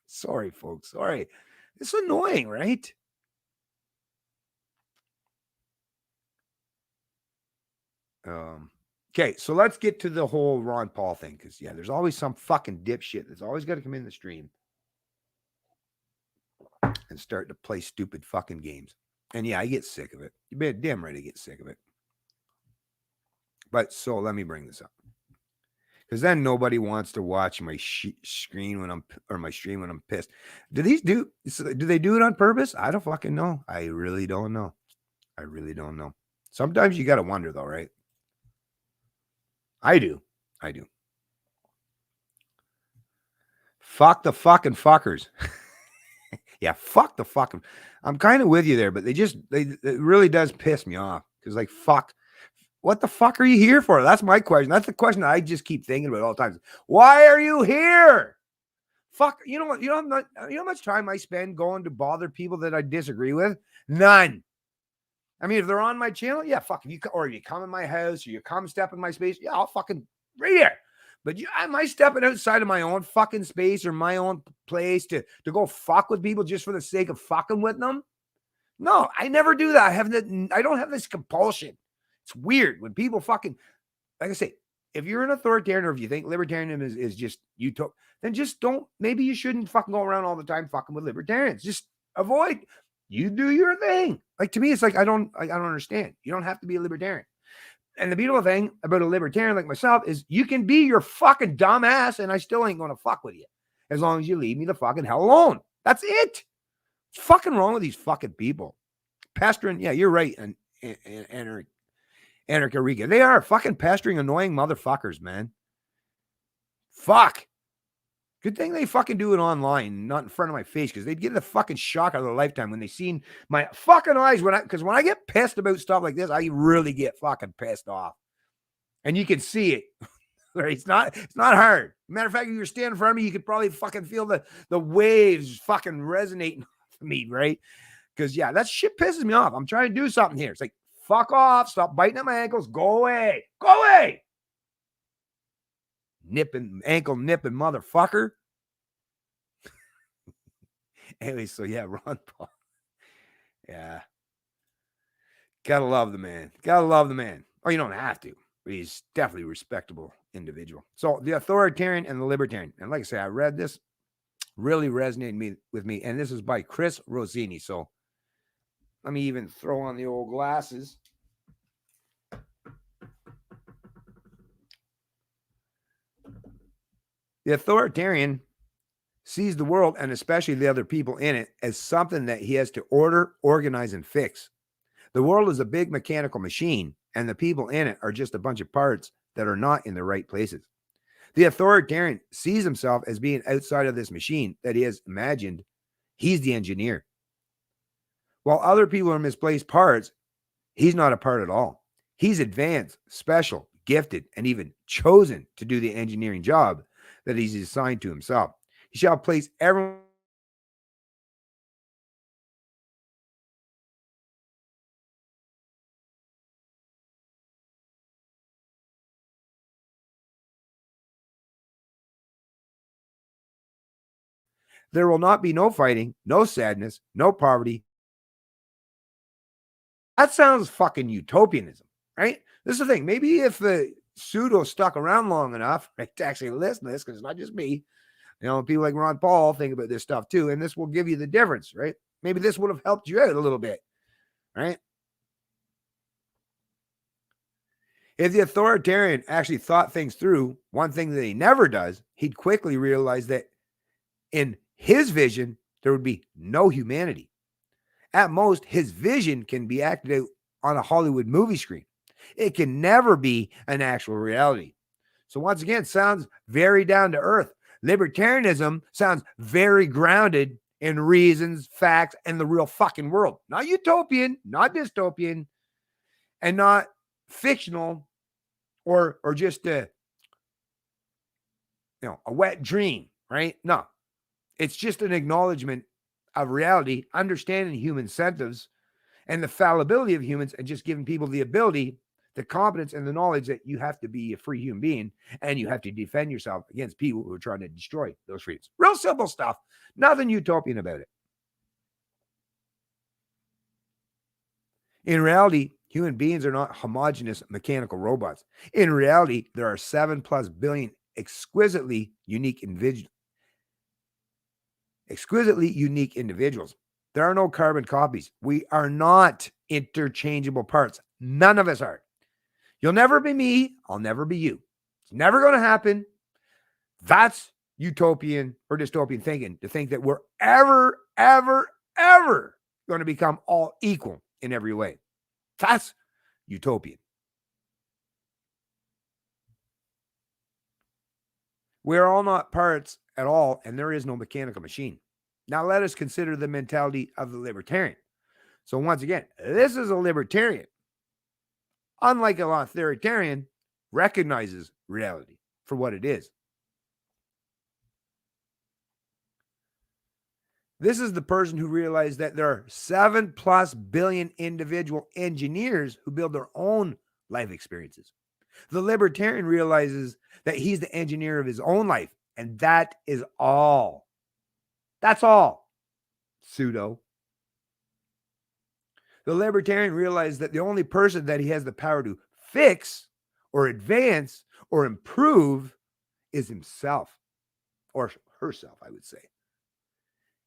Sorry, folks. Sorry. It's annoying, right? Okay, so let's get to the whole Ron Paul thing, because yeah, there's always some fucking dipshit that's always got to come in the stream and start to play stupid fucking games. And yeah, I get sick of it. You're damn right I get sick of it. But so let me bring this up, because then nobody wants to watch my screen when my stream when I'm pissed. Do they do it on purpose? I don't fucking know. I really don't know. Sometimes you got to wonder though, right? I do. Fuck the fucking fuckers. Yeah, fuck the fucking. I'm kind of with you there, but it really does piss me off, because like, fuck. What the fuck are you here for? That's my question. That's the question that I just keep thinking about all the time. Why are you here? Fuck. You know what? You know how much time I spend going to bother people that I disagree with? None. I mean, if they're on my channel, yeah, fuck. If you come in my house, or you come step in my space, yeah, I'll fucking right here. But am I stepping outside of my own fucking space or my own place to go fuck with people just for the sake of fucking with them? No, I never do that. I don't have this compulsion. It's weird when people fucking, like I say, if you're an authoritarian or if you think libertarianism is just utopia, then just don't, maybe you shouldn't fucking go around all the time fucking with libertarians. Just avoid. You do your thing. Like, to me, it's like, I don't understand. You don't have to be a libertarian. And the beautiful thing about a libertarian like myself is you can be your fucking dumb ass and I still ain't going to fuck with you as long as you leave me the fucking hell alone. That's it. What's fucking wrong with these fucking people? Pestering, yeah, you're right. And Enrica, they are fucking pestering, annoying motherfuckers, man. Fuck. Good thing they fucking do it online, not in front of my face, because they'd get the fucking shock of their lifetime when they seen my fucking eyes. Because when I get pissed about stuff like this, I really get fucking pissed off, and you can see it. Right? It's not hard. Matter of fact, if you're standing in front of me, you could probably fucking feel the waves fucking resonating with me, right? Because yeah, that shit pisses me off. I'm trying to do something here. It's like, fuck off, stop biting at my ankles, go away, ankle nipping motherfucker. Anyway, so yeah, Ron Paul. Yeah. Gotta love the man. Oh, you don't have to, but he's definitely a respectable individual. So the authoritarian and the libertarian. And like I say, I read this, really resonated with me. And this is by Chris Rossini. So let me even throw on the old glasses. The authoritarian sees the world, and especially the other people in it, as something that he has to order, organize, and fix. The world is a big mechanical machine, and the people in it are just a bunch of parts that are not in the right places. The authoritarian sees himself as being outside of this machine that he has imagined. He's the engineer. While other people are misplaced parts, he's not a part at all. He's advanced, special, gifted, and even chosen to do the engineering job that he's assigned to himself. He shall place everyone. There will not be no fighting, no sadness, no poverty. That sounds fucking utopianism, right? This is the thing. Maybe if the pseudo stuck around long enough, right, to actually listen to this, because it's not just me. You know, people like Ron Paul think about this stuff too, and this will give you the difference, right? Maybe this would have helped you out a little bit, right? If the authoritarian actually thought things through, one thing that he never does, he'd quickly realize that in his vision, there would be no humanity. At most, his vision can be acted out on a Hollywood movie screen. It can never be an actual reality. So once again, sounds very down to earth. Libertarianism sounds very grounded in reasons, facts, and the real fucking world. Not utopian, not dystopian, and not fictional or just a wet dream, right? No. It's just an acknowledgement of reality, understanding human incentives and the fallibility of humans, and just giving people the ability, the competence, and the knowledge that you have to be a free human being and you have to defend yourself against people who are trying to destroy those freedoms. Real simple stuff. Nothing utopian about it. In reality, human beings are not homogeneous mechanical robots. In reality, there are 7+ billion exquisitely unique individuals. There are no carbon copies. We are not interchangeable parts. None of us are. You'll never be me. I'll never be you. It's never going to happen. That's utopian or dystopian thinking, to think that we're ever going to become all equal in every way. That's utopian. We're all not parts at all, and there is no mechanical machine. Now let us consider the mentality of the libertarian. So once again, this is a libertarian. Unlike an authoritarian, recognizes reality for what it is. This is the person who realized that there are 7+ billion individual engineers who build their own life experiences. The libertarian realizes that he's the engineer of his own life, and that is all. That's all. Pseudo. The libertarian realized that the only person that he has the power to fix or advance or improve is himself, or herself, I would say.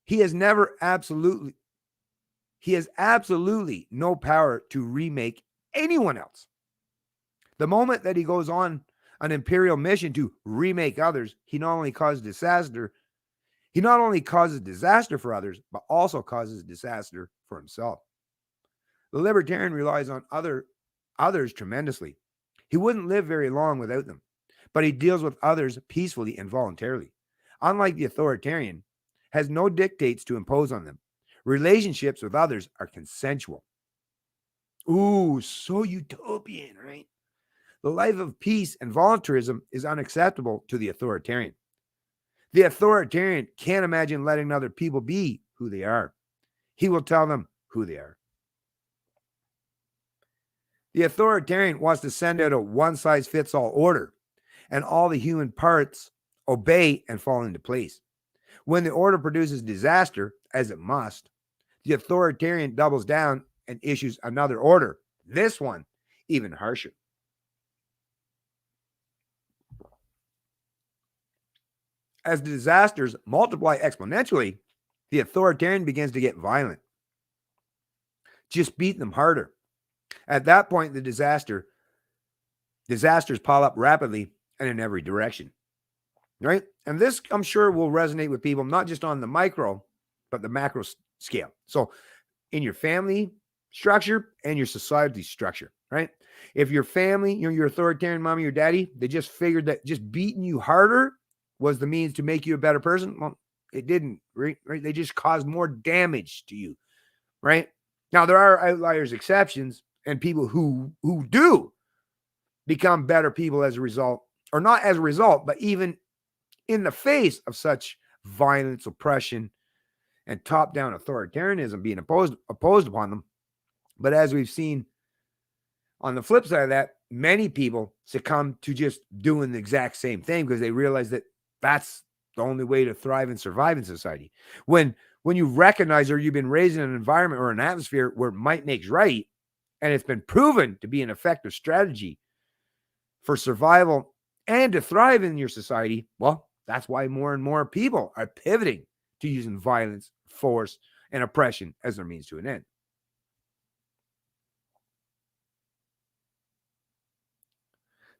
He has absolutely no power to remake anyone else. The moment that he goes on an imperial mission to remake others, he not only causes disaster for others, but also causes disaster for himself. The libertarian relies on others tremendously. He wouldn't live very long without them, but he deals with others peacefully and voluntarily. Unlike the authoritarian, has no dictates to impose on them. Relationships with others are consensual. Ooh, so utopian, right? The life of peace and voluntarism is unacceptable to the authoritarian. The authoritarian can't imagine letting other people be who they are. He will tell them who they are. The authoritarian wants to send out a one-size-fits-all order, and all the human parts obey and fall into place. When the order produces disaster, as it must, the authoritarian doubles down and issues another order, this one even harsher. As the disasters multiply exponentially, the authoritarian begins to get violent. Just beat them harder. At that point, the disasters pile up rapidly and in every direction. Right? And this, I'm sure, will resonate with people, not just on the micro, but the macro scale. So in your family structure and your society structure, right? If your family, your authoritarian mommy or daddy, they just figured that just beating you harder was the means to make you a better person, well, it didn't, right? They just caused more damage to you, right? Now, there are outliers, exceptions, and people who do become better people as a result, or not as a result, but even in the face of such violence, oppression, and top-down authoritarianism being opposed upon them. But as we've seen on the flip side of that, many people succumb to just doing the exact same thing because they realize that that's the only way to thrive and survive in society. When you recognize, or you've been raised in an environment or an atmosphere where might makes right, and it's been proven to be an effective strategy for survival and to thrive in your society, well, that's why more and more people are pivoting to using violence, force, and oppression as their means to an end.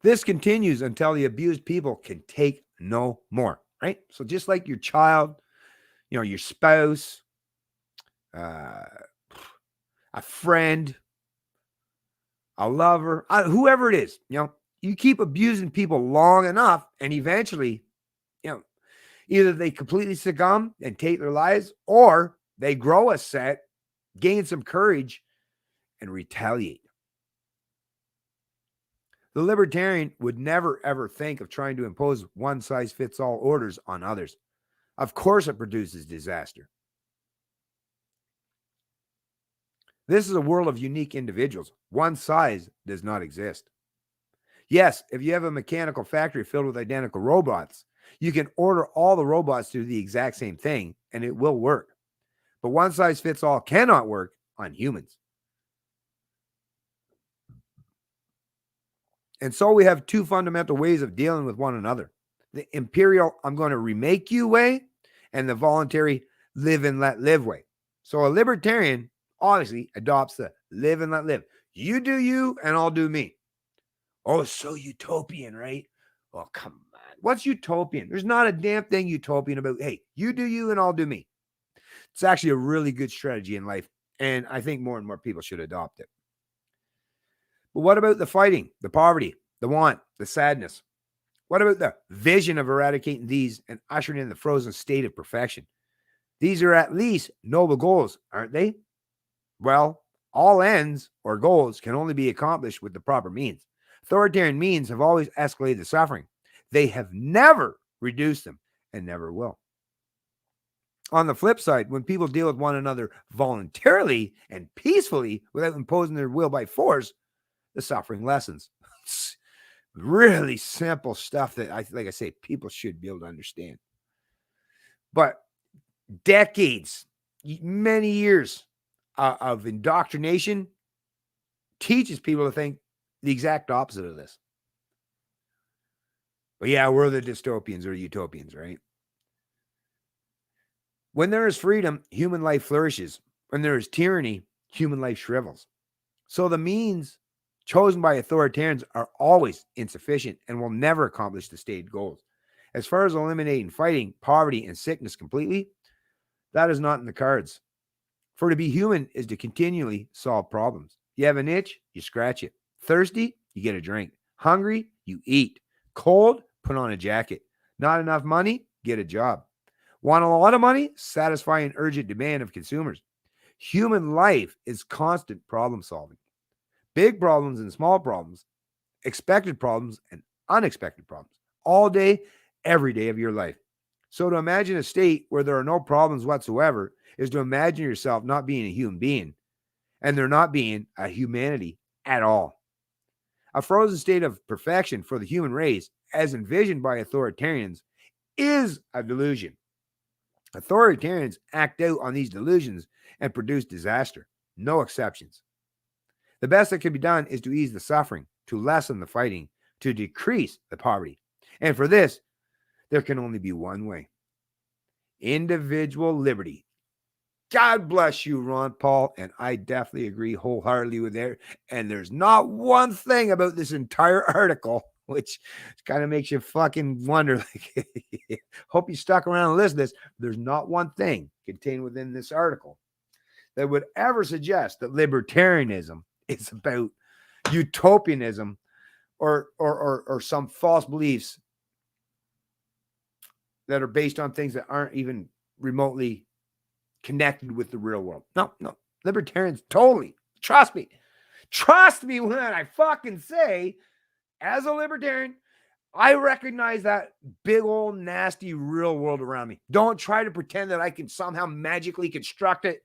This continues until the abused people can take no more, right? So just like your child, your spouse, a friend, a lover, whoever it is, you keep abusing people long enough, and eventually, Either they completely succumb and take their lives, or they grow a set, gain some courage, and retaliate. The libertarian would never, ever think of trying to impose one-size-fits-all orders on others. Of course, it produces disaster. This is a world of unique individuals. One size does not exist. Yes, if you have a mechanical factory filled with identical robots, you can order all the robots to do the exact same thing, and it will work. But one size fits all cannot work on humans. And so we have two fundamental ways of dealing with one another. The imperial, I'm going to remake you way, and the voluntary live and let live way. So a libertarian obviously adopts the live and let live. You do you, and I'll do me. Oh, so utopian, right? Oh, come on. What's utopian? There's not a damn thing utopian about, hey, you do you, and I'll do me. It's actually a really good strategy in life, and I think more and more people should adopt it. But what about the fighting, the poverty, the want, the sadness? What about the vision of eradicating these and ushering in the frozen state of perfection? These are at least noble goals, aren't they? Well, all ends or goals can only be accomplished with the proper means. Authoritarian means have always escalated the suffering. They have never reduced them and never will. On the flip side, when people deal with one another voluntarily and peacefully without imposing their will by force, the suffering lessens. It's really simple stuff that, like I say, people should be able to understand. But decades, many years of indoctrination teaches people to think the exact opposite of this. But yeah, we're the dystopians or utopians, right? When there is freedom, human life flourishes. When there is tyranny, human life shrivels. So the means chosen by authoritarians are always insufficient and will never accomplish the stated goals. As far as eliminating fighting, poverty, and sickness completely, that is not in the cards. For to be human is to continually solve problems. You have an itch, you scratch it. Thirsty, you get a drink. Hungry, you eat. Cold, put on a jacket. Not enough money, get a job. Want a lot of money? Satisfy an urgent demand of consumers. Human life is constant problem solving. Big problems and small problems, expected problems and unexpected problems, all day, every day of your life. So to imagine a state where there are no problems whatsoever is to imagine yourself not being a human being and there not being a humanity at all. A frozen state of perfection for the human race, as envisioned by authoritarians, is a delusion. Authoritarians act out on these delusions and produce disaster. No exceptions. The best that can be done is to ease the suffering, to lessen the fighting, to decrease the poverty. And for this, there can only be one way. Individual liberty. God bless you, Ron Paul. And I definitely agree wholeheartedly with that. And there's not one thing about this entire article which kind of makes you fucking wonder. Like, hope you stuck around and listen to this. There's not one thing contained within this article that would ever suggest that libertarianism is about utopianism or some false beliefs that are based on things that aren't even remotely connected with the real world. No. Libertarians totally, trust me when I fucking say, as a libertarian, I recognize that big old nasty real world around me. Don't try to pretend that I can somehow magically construct it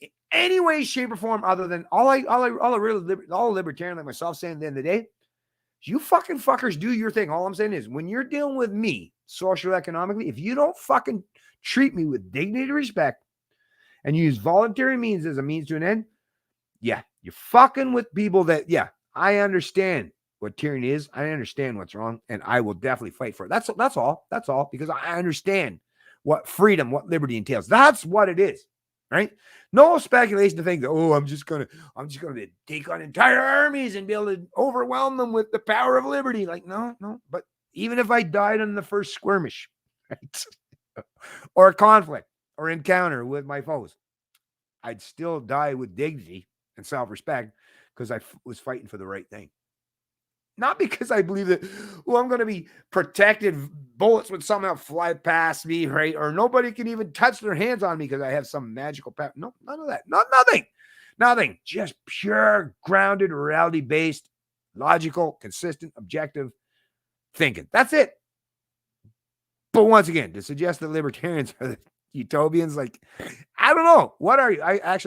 in any way, shape, or form other than all a libertarian like myself saying at the end of the day, you fucking fuckers do your thing. All I'm saying is when you're dealing with me, social economically, if you don't fucking treat me with dignity and respect and use voluntary means as a means to an end, yeah, you're fucking with people that, yeah, I understand what tyranny is. I understand what's wrong, and I will definitely fight for it. That's all. That's all, because I understand what freedom, what liberty entails. That's what it is, right? No speculation to think that, oh, I'm just gonna take on entire armies and be able to overwhelm them with the power of liberty. Like, no. But even if I died in the first skirmish, right, or a conflict or encounter with my foes, I'd still die with dignity and self-respect because I was fighting for the right thing. Not because I believe that, well, I'm going to be protected. Bullets would somehow fly past me, right? Or nobody can even touch their hands on me because I have some magical power. No, none of that. Nothing. Just pure, grounded, reality-based, logical, consistent, objective thinking. That's it. But once again, to suggest that libertarians are the utopians, like, I don't know. What are you?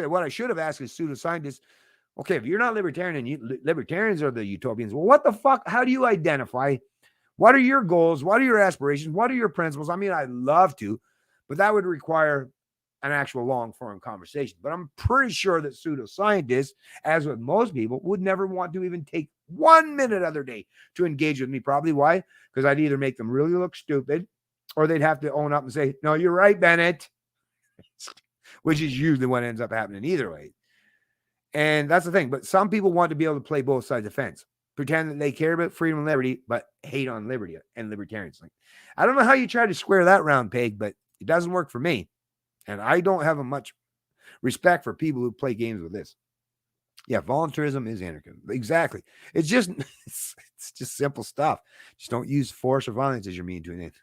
What I should have asked is pseudoscientists. Okay, if you're not libertarian and libertarians are the utopians, well, what the fuck? How do you identify? What are your goals? What are your aspirations? What are your principles? I mean, I'd love to, but that would require an actual long-form conversation. But I'm pretty sure that pseudoscientists, as with most people, would never want to even take 1 minute of their day to engage with me. Probably why? Because I'd either make them really look stupid, or they'd have to own up and say, no, you're right, Bennett, which is usually what ends up happening either way. And that's the thing. But some people want to be able to play both sides of the fence, pretend that they care about freedom and liberty, but hate on liberty and libertarians. Like, I don't know how you try to square that round peg, but it doesn't work for me. And I don't have much respect for people who play games with this. Yeah, voluntarism is anarchism. Exactly. It's just simple stuff. Just don't use force or violence as your mean to an end.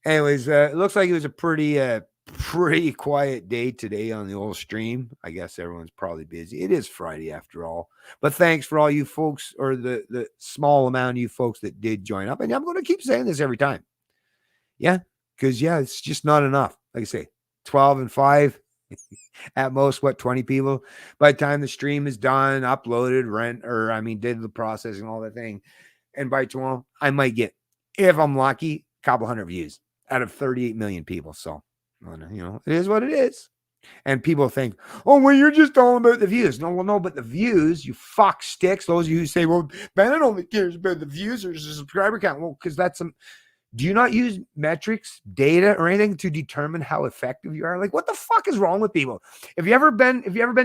Anyways, it looks like it was a pretty quiet day today on the old stream. I guess everyone's probably busy. It is Friday after all. But thanks for all you folks, or the small amount of you folks that did join up. And I'm going to keep saying this every time. Yeah, because, it's just not enough. Like I say, 12 and 5, at most, 20 people. By the time the stream is done, uploaded, did the processing, all that thing. And by tomorrow, I might get, if I'm lucky, a couple hundred views out of 38 million people. So, it is what it is. And people think, oh, well, you're just all about the views. No, but the views, you fuck sticks. Those of you who say, well, Bennett only cares about the views or the subscriber count. Well, because that's some. Do you not use metrics, data, or anything to determine how effective you are? Like, what the fuck is wrong with people? Have you ever been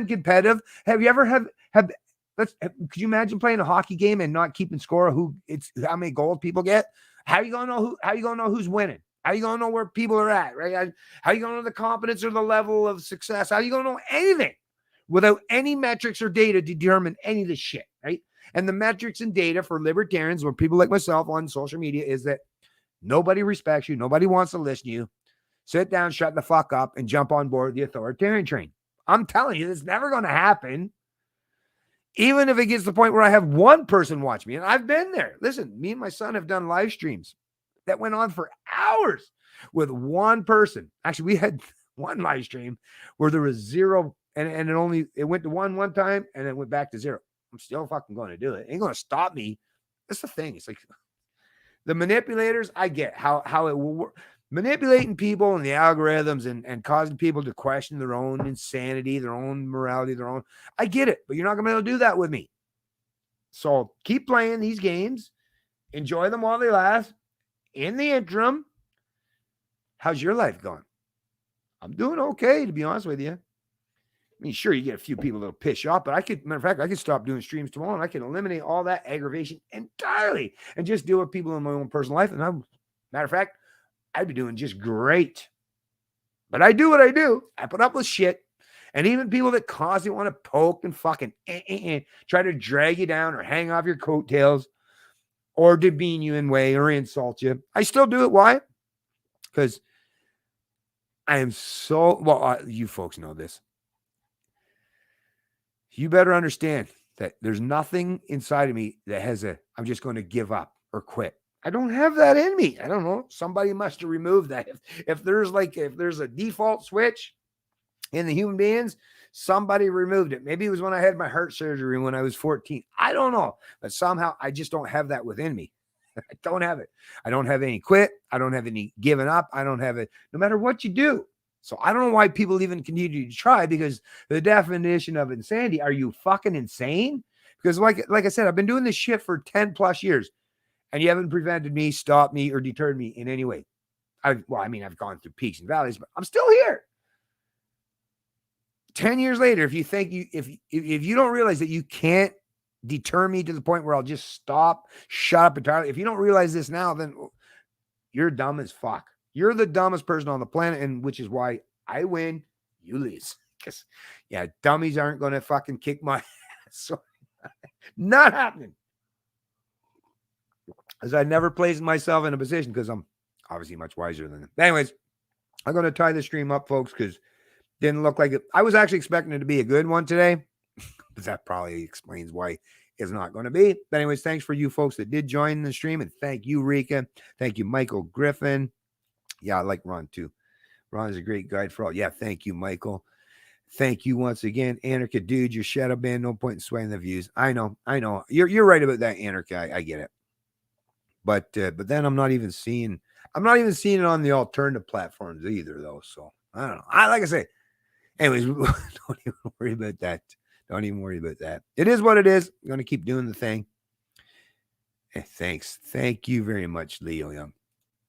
competitive? Have you ever could you imagine playing a hockey game and not keeping score of how many goals people get? How are you gonna know who's winning? How are you gonna know where people are at, right? How are you gonna know the competence or the level of success? How are you gonna know anything without any metrics or data to determine any of this shit, right? And the metrics and data for libertarians, or people like myself on social media, is that nobody respects you. Nobody wants to listen to you. Sit down, shut the fuck up, and jump on board the authoritarian train. I'm telling you, it's never going to happen. Even if it gets to the point where I have one person watch me, and I've been there. Listen, me and my son have done live streams that went on for hours with one person. Actually, we had one live stream where there was zero, and it went to one time, and it went back to zero. I'm still fucking going to do it. It ain't going to stop me. That's the thing. It's like, the manipulators, I get how it will work. Manipulating people and the algorithms and causing people to question their own insanity, their own morality, I get it, but you're not going to be able to do that with me. So keep playing these games. Enjoy them while they last. In the interim, how's your life going? I'm doing okay, to be honest with you. I mean, sure, you get a few people that'll piss you off, but I could stop doing streams tomorrow and I can eliminate all that aggravation entirely and just deal with people in my own personal life. And matter of fact, I'd be doing just great. But I do what I do. I put up with shit. And even people that constantly want to poke and fucking try to drag you down or hang off your coattails or demean you in way or insult you, I still do it. Why? Because I am you folks know this. You better understand that there's nothing inside of me that has I'm just going to give up or quit. I don't have that in me. I don't know. Somebody must have removed that. If there's a default switch in the human beings, somebody removed it. Maybe it was when I had my heart surgery when I was 14. I don't know. But somehow I just don't have that within me. I don't have it. I don't have any quit. I don't have any giving up. I don't have it no matter what you do. So I don't know why people even continue to try, because the definition of insanity, are you fucking insane? Because like I said, I've been doing this shit for 10 plus years and you haven't prevented me, stopped me, or deterred me in any way. I've gone through peaks and valleys, but I'm still here. 10 years later, if you think if you don't realize that you can't deter me to the point where I'll just shut up entirely. If you don't realize this now, then you're dumb as fuck. You're the dumbest person on the planet, and which is why I win, you lose. Because, dummies aren't going to fucking kick my ass So not happening. As I never placed myself in a position because I'm obviously much wiser than them. Anyways, I'm going to tie the stream up, folks, because didn't look like it. I was actually expecting it to be a good one today, but that probably explains why it's not going to be. But anyways, thanks for you folks that did join the stream, and thank you, Rika. Thank you, Michael Griffin. Yeah, I like Ron too. Ron is a great guide for all. Yeah, thank you, Michael. Thank you once again, Anarcha, dude. Your shadow ban, no point in swaying the views. I know. You're right about that, Anarcha. I get it. But then I'm not even seeing it on the alternative platforms either, though. So I don't know. Like I say, anyways, don't even worry about that. Don't even worry about that. It is what it is. I'm going to keep doing the thing. Thanks. Thank you very much, Leo Young.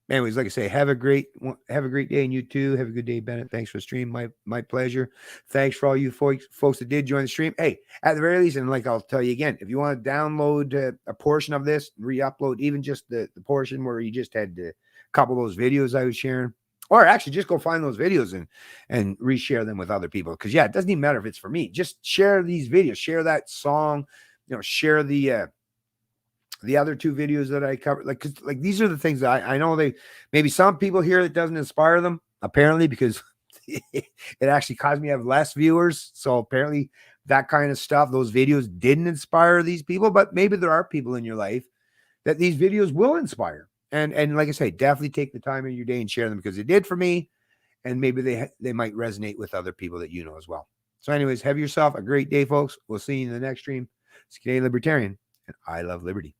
Anyways, like I say, have a great day, and you too. Have a good day, Bennett. Thanks for the stream. My pleasure. Thanks for all you folks that did join the stream. Hey, at the very least, and like I'll tell you again, if you want to download a portion of this, re-upload even just the portion where you just had a couple of those videos I was sharing, or actually just go find those videos and reshare them with other people. Because yeah, it doesn't even matter if it's for me. Just share these videos, share that song, share the other two videos that I covered. Like these are the things that I know maybe some people here that doesn't inspire them, apparently, because it actually caused me to have less viewers. So apparently that kind of stuff, those videos didn't inspire these people, but maybe there are people in your life that these videos will inspire. And like I say, definitely take the time in your day and share them, because it did for me. And maybe they might resonate with other people that you know as well. So anyways, have yourself a great day, folks. We'll see you in the next stream. It's Canadian Libertarian, and I love liberty.